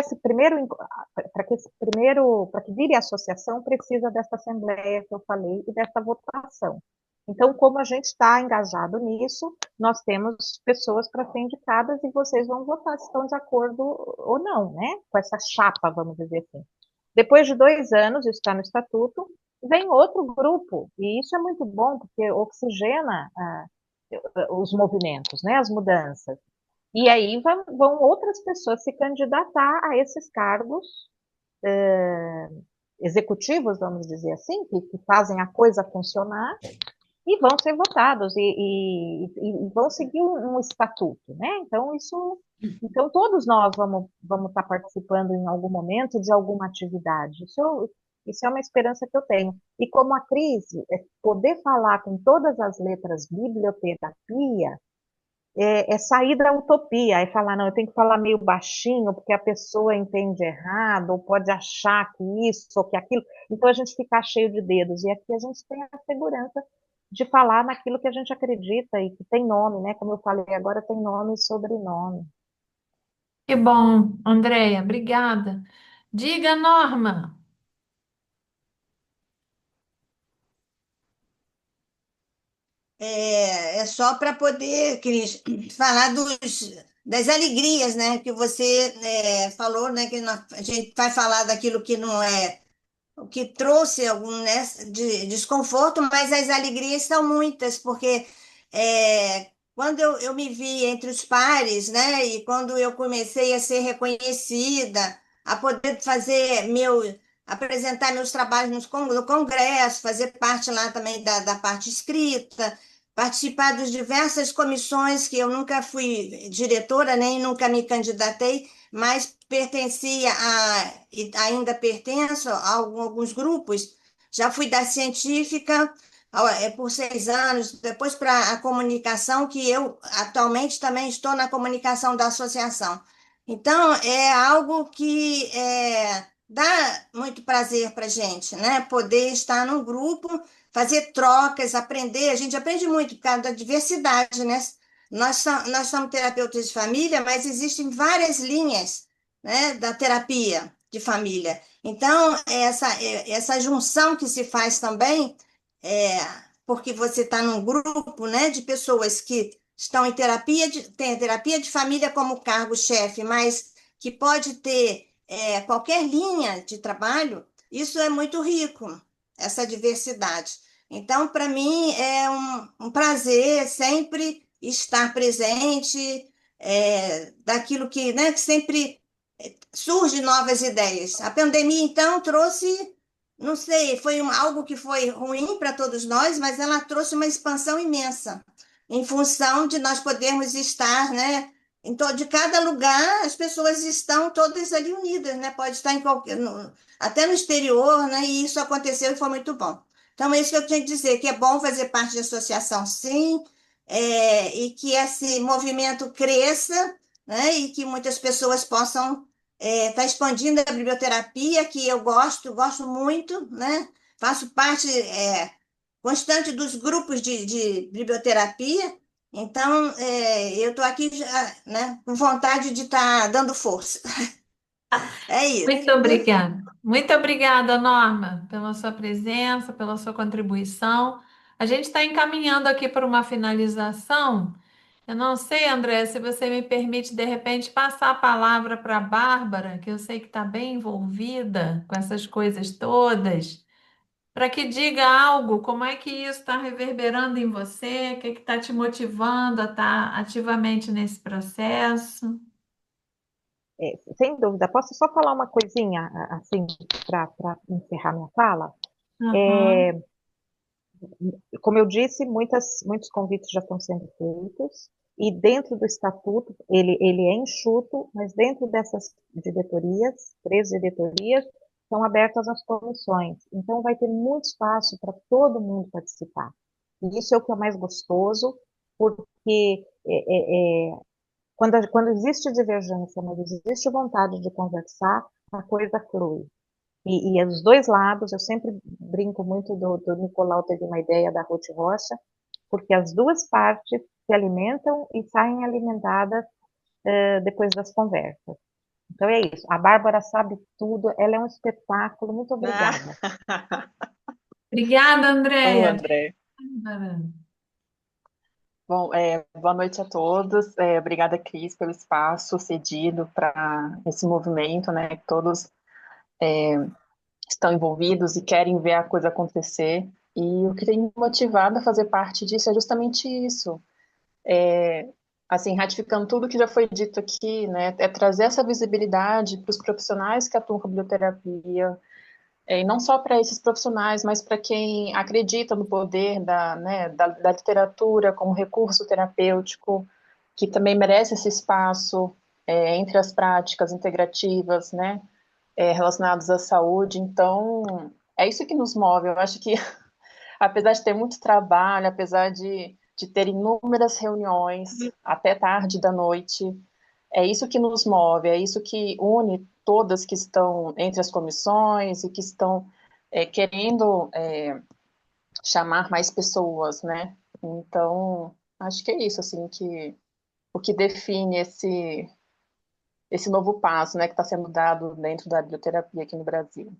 [SPEAKER 2] para que vire associação, precisa dessa assembleia que eu falei e dessa votação. Então, como a gente está engajado nisso, nós temos pessoas para ser indicadas e vocês vão votar se estão de acordo ou não, né? Com essa chapa, vamos dizer assim. Depois de 2 anos, isso está no estatuto, vem outro grupo, e isso é muito bom, porque oxigena os movimentos, né? As mudanças. E aí vão outras pessoas se candidatar a esses cargos executivos, vamos dizer assim, que fazem a coisa funcionar e vão ser votados e vão seguir um estatuto, né? Então todos nós vamos estar participando em algum momento de alguma atividade. Isso é uma esperança que eu tenho. E como a Cris, poder falar com todas as letras biblioterapia sair da utopia, é falar, não, eu tenho que falar meio baixinho, porque a pessoa entende errado, ou pode achar que isso ou que aquilo, então a gente fica cheio de dedos, e aqui a gente tem a segurança de falar naquilo que a gente acredita e que tem nome, né? Como eu falei, agora tem nome e sobrenome.
[SPEAKER 1] Que bom, Andréia, obrigada. Diga, Norma.
[SPEAKER 5] É só para poder, Cris, falar das alegrias, né, que você falou, né, que a gente vai falar daquilo que não é, o que trouxe algum, né, de desconforto, mas as alegrias são muitas, porque quando eu me vi entre os pares, né, e quando eu comecei a ser reconhecida, a poder apresentar meus trabalhos no congresso, fazer parte lá também da parte escrita, participar das diversas comissões que eu nunca fui diretora, nem nunca me candidatei, mas pertencia e ainda pertenço a alguns grupos. Já fui da científica por 6 anos, depois para a comunicação, que eu atualmente também estou na comunicação da associação. Então, é algo que dá muito prazer para a gente, né? Poder estar num grupo, fazer trocas, aprender. A gente aprende muito por causa da diversidade, né? Nós somos terapeutas de família, mas existem várias linhas, né, da terapia de família. Então, essa junção que se faz também, é, porque você está num grupo, né, de pessoas que estão em terapia, tem a terapia de família como cargo-chefe, mas que pode ter qualquer linha de trabalho, isso é muito rico, essa diversidade. Então, para mim, é um prazer sempre estar presente, daquilo que, né, que sempre surge novas ideias. A pandemia, então, trouxe, não sei, foi algo que foi ruim para todos nós, mas ela trouxe uma expansão imensa, em função de nós podermos estar, né, de cada lugar, as pessoas estão todas ali unidas, né? Pode estar em qualquer, até no exterior, né? E isso aconteceu e foi muito bom. Então, é isso que eu tinha que dizer, que é bom fazer parte de associação, sim, e que esse movimento cresça, né? E que muitas pessoas possam estar expandindo a biblioterapia, que eu gosto muito, né? Faço parte constante dos grupos de biblioterapia, então eu estou aqui já, né, com vontade de estar dando força. É isso.
[SPEAKER 1] Muito obrigada. Muito obrigada, Norma, pela sua presença, pela sua contribuição. A gente está encaminhando aqui para uma finalização. Eu não sei, André, se você me permite, de repente, passar a palavra para a Bárbara, que eu sei que está bem envolvida com essas coisas todas, para que diga algo, como é que isso está reverberando em você, o que está te motivando a estar ativamente nesse processo.
[SPEAKER 2] Sem dúvida. Posso só falar uma coisinha, assim, para encerrar minha fala?
[SPEAKER 1] Aham.
[SPEAKER 2] Como eu disse, muitos convites já estão sendo feitos, e dentro do estatuto, ele é enxuto, mas dentro dessas diretorias, 13 diretorias, são abertas as comissões. Então, vai ter muito espaço para todo mundo participar. E isso é o que é mais gostoso, porque quando existe divergência, mas existe vontade de conversar, a coisa flui. E os dois lados, eu sempre brinco muito do Nicolau teve uma ideia da Ruth Rocha, porque as duas partes se alimentam e saem alimentadas depois das conversas. Então é isso. A Bárbara sabe tudo, ela é um espetáculo. Muito obrigada.
[SPEAKER 1] Obrigada,
[SPEAKER 10] Ô,
[SPEAKER 1] Andréia.
[SPEAKER 10] André.
[SPEAKER 1] Bárbara.
[SPEAKER 10] Bom, boa noite a todos. Obrigada, Cris, pelo espaço cedido para esse movimento, né? Que todos estão envolvidos e querem ver a coisa acontecer. E o que tem me motivado a fazer parte disso é justamente isso. Assim, ratificando tudo que já foi dito aqui, né? É trazer essa visibilidade para os profissionais que atuam com a biblioterapia, e não só para esses profissionais, mas para quem acredita no poder da literatura como recurso terapêutico, que também merece esse espaço entre as práticas integrativas, né, relacionadas à saúde. Então, é isso que nos move. Eu acho que, apesar de ter muito trabalho, apesar de ter inúmeras reuniões até tarde da noite, é isso que nos move, é isso que une todas que estão entre as comissões e que estão querendo chamar mais pessoas, né? Então, acho que é isso, assim, que o que define esse novo passo, né, que está sendo dado dentro da biblioterapia aqui no Brasil.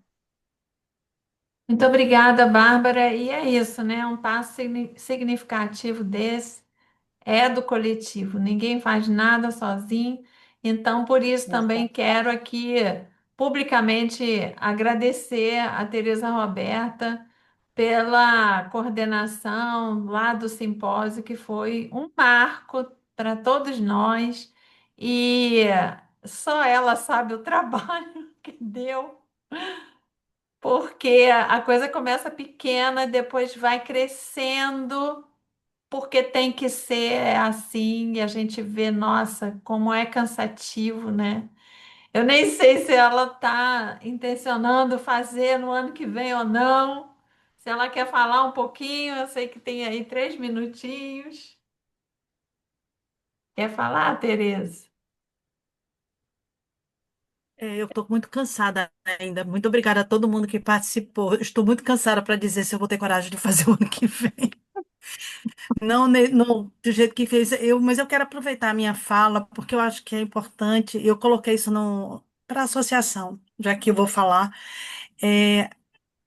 [SPEAKER 1] Muito obrigada, Bárbara. E é isso, né? Um passo significativo desse é do coletivo, ninguém faz nada sozinho. Então, por isso também quero aqui publicamente agradecer a Tereza Roberta pela coordenação lá do simpósio, que foi um marco para todos nós, e só ela sabe o trabalho que deu. Porque a coisa começa pequena, depois vai crescendo, porque tem que ser assim, e a gente vê, nossa, como é cansativo, né? Eu nem sei se ela está intencionando fazer no ano que vem ou não. Se ela quer falar um pouquinho, eu sei que tem aí 3 minutinhos. Quer falar, Tereza?
[SPEAKER 11] Eu estou muito cansada ainda. Muito obrigada a todo mundo que participou. Eu estou muito cansada para dizer se eu vou ter coragem de fazer o ano que vem. Não, não do jeito que fez. Mas eu quero aproveitar a minha fala, porque eu acho que é importante. Eu coloquei isso para a associação, já que eu vou falar. É,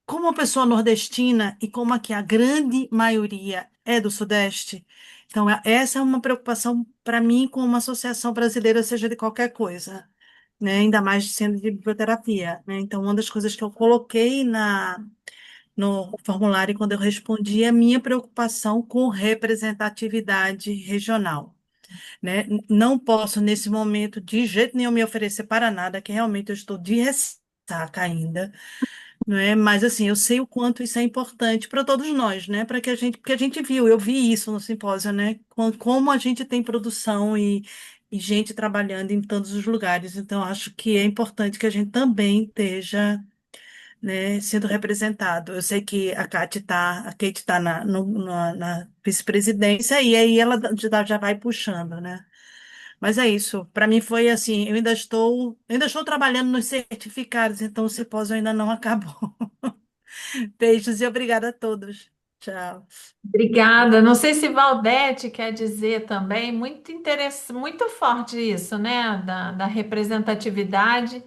[SPEAKER 11] como uma pessoa nordestina e como aqui a grande maioria é do Sudeste, então essa é uma preocupação para mim com uma associação brasileira, seja de qualquer coisa, né? Ainda mais sendo de biblioterapia, né? Então, uma das coisas que eu coloquei no formulário quando eu respondi é a minha preocupação com representatividade regional, né? Não posso, nesse momento, de jeito nenhum me oferecer para nada, que realmente eu estou de ressaca ainda, não é? Mas assim, eu sei o quanto isso é importante para todos nós, né? Para que porque a gente viu, eu vi isso no simpósio, né? Como a gente tem produção e gente trabalhando em todos os lugares. Então, acho que é importante que a gente também esteja, né, sendo representado. Eu sei que a Kate está na vice-presidência e aí ela já vai puxando, né? Mas é isso. Para mim foi assim, eu ainda estou trabalhando nos certificados, então o simpósio ainda não acabou. Beijos e obrigada a todos. Tchau.
[SPEAKER 1] Obrigada. Não sei se Valdete quer dizer também, muito interessante, muito forte isso, né? Da representatividade.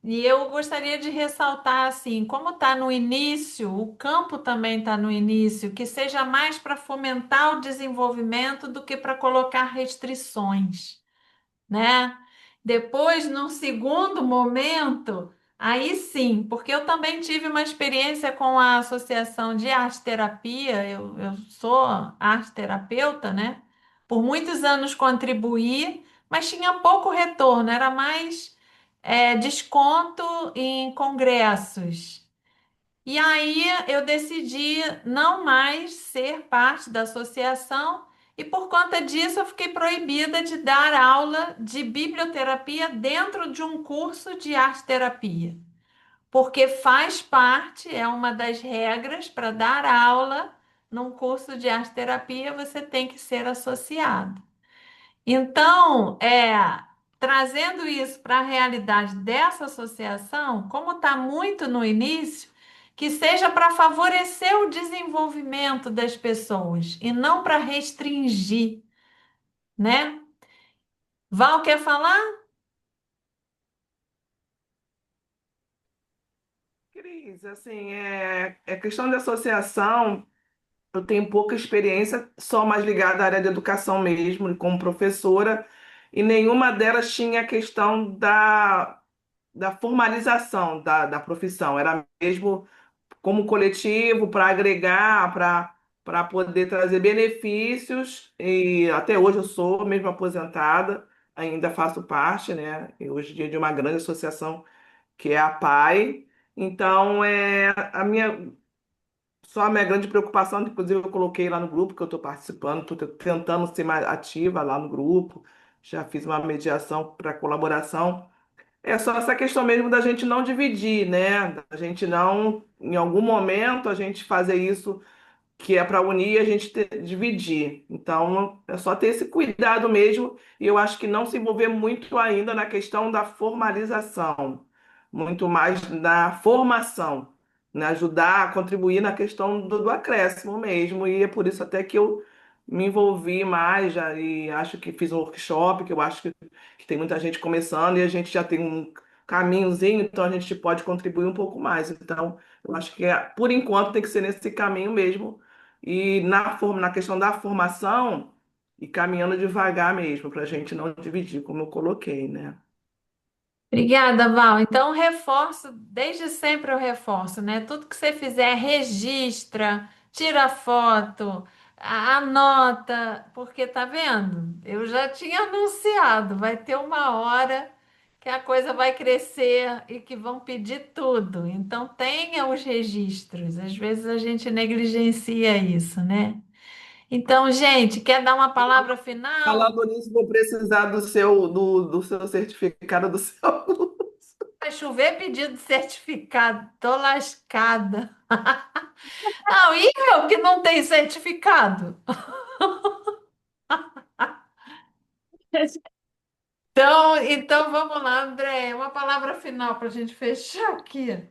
[SPEAKER 1] E eu gostaria de ressaltar assim, como está no início, o campo também está no início, que seja mais para fomentar o desenvolvimento do que para colocar restrições, né? Depois, num segundo momento, aí sim, porque eu também tive uma experiência com a Associação de Arte Terapia, eu sou arte terapeuta, né? Por muitos anos contribuí, mas tinha pouco retorno, era mais desconto em congressos. E aí eu decidi não mais ser parte da associação E por conta disso, eu fiquei proibida de dar aula de biblioterapia dentro de um curso de arte-terapia, porque faz parte, é uma das regras para dar aula num curso de arte-terapia, você tem que ser associado. Então, trazendo isso para a realidade dessa associação, como está muito no início, que seja para favorecer o desenvolvimento das pessoas e não para restringir, né? Val, quer falar?
[SPEAKER 12] Cris, assim, é questão de associação. Eu tenho pouca experiência, só mais ligada à área de educação mesmo, como professora, e nenhuma delas tinha a questão da formalização da profissão. Era mesmo como coletivo, para agregar, para poder trazer benefícios. E até hoje eu sou mesmo aposentada, ainda faço parte, né? E hoje em dia de uma grande associação que é a PAI. Então, só a minha grande preocupação, inclusive eu coloquei lá no grupo que eu estou participando, estou tentando ser mais ativa lá no grupo, já fiz uma mediação para colaboração. É só essa questão mesmo da gente não dividir, né? Da gente não, em algum momento, a gente fazer isso que é para unir e a gente dividir. Então, é só ter esse cuidado mesmo, e eu acho que não se envolver muito ainda na questão da formalização, muito mais na formação, né? Ajudar a contribuir na questão do acréscimo mesmo, e é por isso até que eu me envolvi mais já, e acho que fiz um workshop, que eu acho que tem muita gente começando, e a gente já tem um caminhozinho, então a gente pode contribuir um pouco mais. Então, eu acho que por enquanto tem que ser nesse caminho mesmo, e na questão da formação, e caminhando devagar mesmo, para a gente não dividir, como eu coloquei, né?
[SPEAKER 1] Obrigada, Val. Então, reforço, desde sempre eu reforço, né? Tudo que você fizer, registra, tira foto, anota, porque tá vendo? Eu já tinha anunciado, vai ter uma hora que a coisa vai crescer e que vão pedir tudo. Então, tenha os registros. Às vezes a gente negligencia isso, né? Então, gente, quer dar uma palavra final?
[SPEAKER 12] Falando nisso, vou precisar do seu certificado do seu.
[SPEAKER 1] Vai chover pedido de certificado, tô lascada. Não, e eu que não tenho certificado? Então vamos lá, André, uma palavra final para a gente fechar aqui.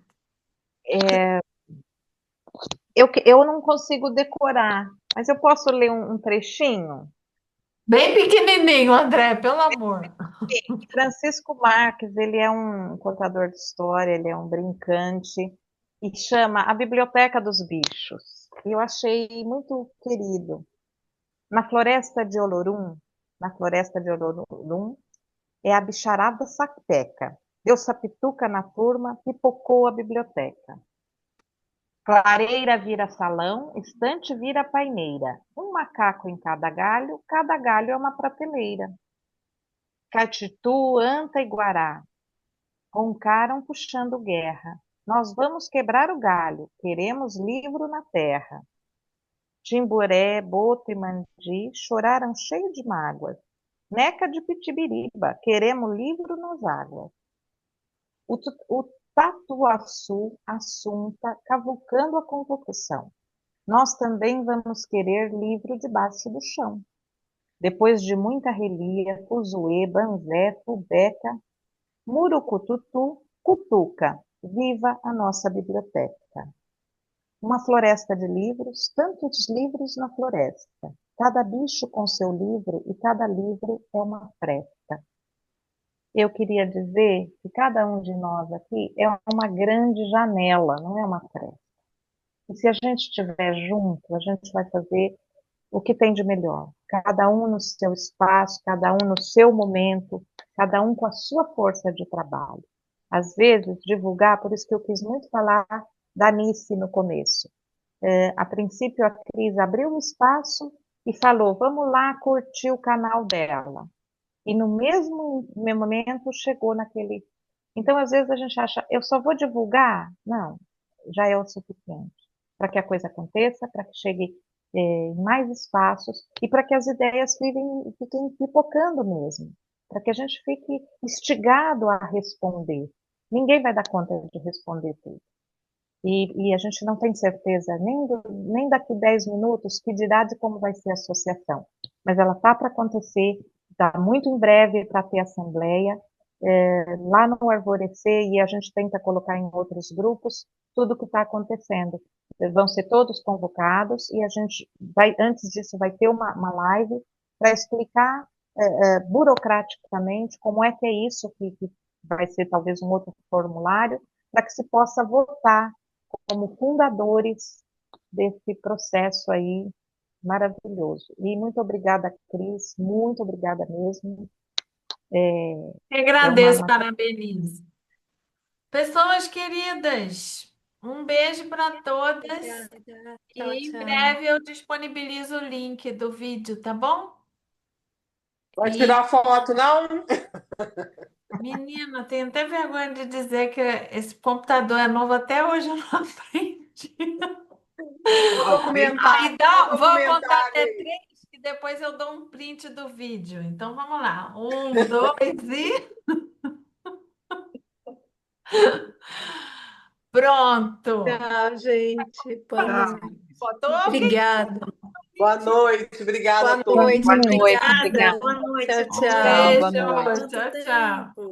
[SPEAKER 2] Eu não consigo decorar, mas eu posso ler um trechinho?
[SPEAKER 1] Bem pequenininho, André, pelo amor.
[SPEAKER 2] Francisco Marques, ele é um contador de história, ele é um brincante, e chama A Biblioteca dos Bichos. E eu achei muito querido. Na floresta de Olorum, é a bicharada sapeca. Deu sapituca na turma, pipocou a biblioteca. Clareira vira salão, estante vira paineira. Um macaco em cada galho é uma prateleira. Catitu, anta e guará roncaram puxando guerra. Nós vamos quebrar o galho, queremos livro na terra. Timburé, boto e mandi choraram cheio de mágoas. Neca de pitibiriba, queremos livro nas águas. O tatuaçu assunta, cavucando a convocação. Nós também vamos querer livro debaixo do chão. Depois de muita relia, fuzuê, banzé, fubeca, murucututu, cutuca, viva a nossa biblioteca. Uma floresta de livros, tantos livros na floresta. Cada bicho com seu livro e cada livro é uma fresta. Eu queria dizer que cada um de nós aqui é uma grande janela, não é uma fresta. E se a gente estiver junto, a gente vai fazer o que tem de melhor. Cada um no seu espaço, cada um no seu momento, cada um com a sua força de trabalho. Às vezes, divulgar, por isso que eu quis muito falar da Nice no começo. A princípio, a Cris abriu um espaço e falou, vamos lá curtir o canal dela. E no mesmo momento chegou naquele... Então, às vezes a gente acha, eu só vou divulgar? Não, já é o suficiente. Para que a coisa aconteça, para que chegue em mais espaços, e para que as ideias fiquem pipocando mesmo, para que a gente fique instigado a responder. Ninguém vai dar conta de responder tudo. E a gente não tem certeza nem daqui 10 minutos que dirá de como vai ser a associação. Mas ela está para acontecer, está muito em breve para ter assembleia, lá no Arvorecer, e a gente tenta colocar em outros grupos tudo o que está acontecendo. Vão ser todos convocados e a gente vai, antes disso, vai ter uma live para explicar burocraticamente como é que é isso, que vai ser talvez um outro formulário, para que se possa votar como fundadores desse processo aí maravilhoso. E muito obrigada, Cris, muito obrigada mesmo.
[SPEAKER 1] Agradeço, parabenizo. Pessoas queridas, um beijo para todas.
[SPEAKER 6] Obrigada.
[SPEAKER 1] E
[SPEAKER 6] Tchau,
[SPEAKER 1] em
[SPEAKER 6] tchau.
[SPEAKER 1] breve eu disponibilizo o link do vídeo, tá bom?
[SPEAKER 7] Vai tirar foto, não?
[SPEAKER 1] Menina, tenho até vergonha de dizer que esse computador é novo, até hoje eu não aprendi.
[SPEAKER 7] Documentário,
[SPEAKER 1] Vou contar
[SPEAKER 7] documentário
[SPEAKER 1] até
[SPEAKER 7] aí.
[SPEAKER 1] 3 e depois eu dou um print do vídeo. Então vamos lá. 1, 2 e. Pronto.
[SPEAKER 6] Tchau, gente. Boa noite. Obrigada.
[SPEAKER 7] Boa noite, obrigada a
[SPEAKER 6] Boa
[SPEAKER 7] todos.
[SPEAKER 6] noite.
[SPEAKER 2] Boa noite,
[SPEAKER 6] Obrigada.
[SPEAKER 2] obrigada.
[SPEAKER 6] Boa noite.
[SPEAKER 2] Tchau,
[SPEAKER 6] Tchau.
[SPEAKER 2] boa noite.
[SPEAKER 1] Beijo. Tchau, tchau.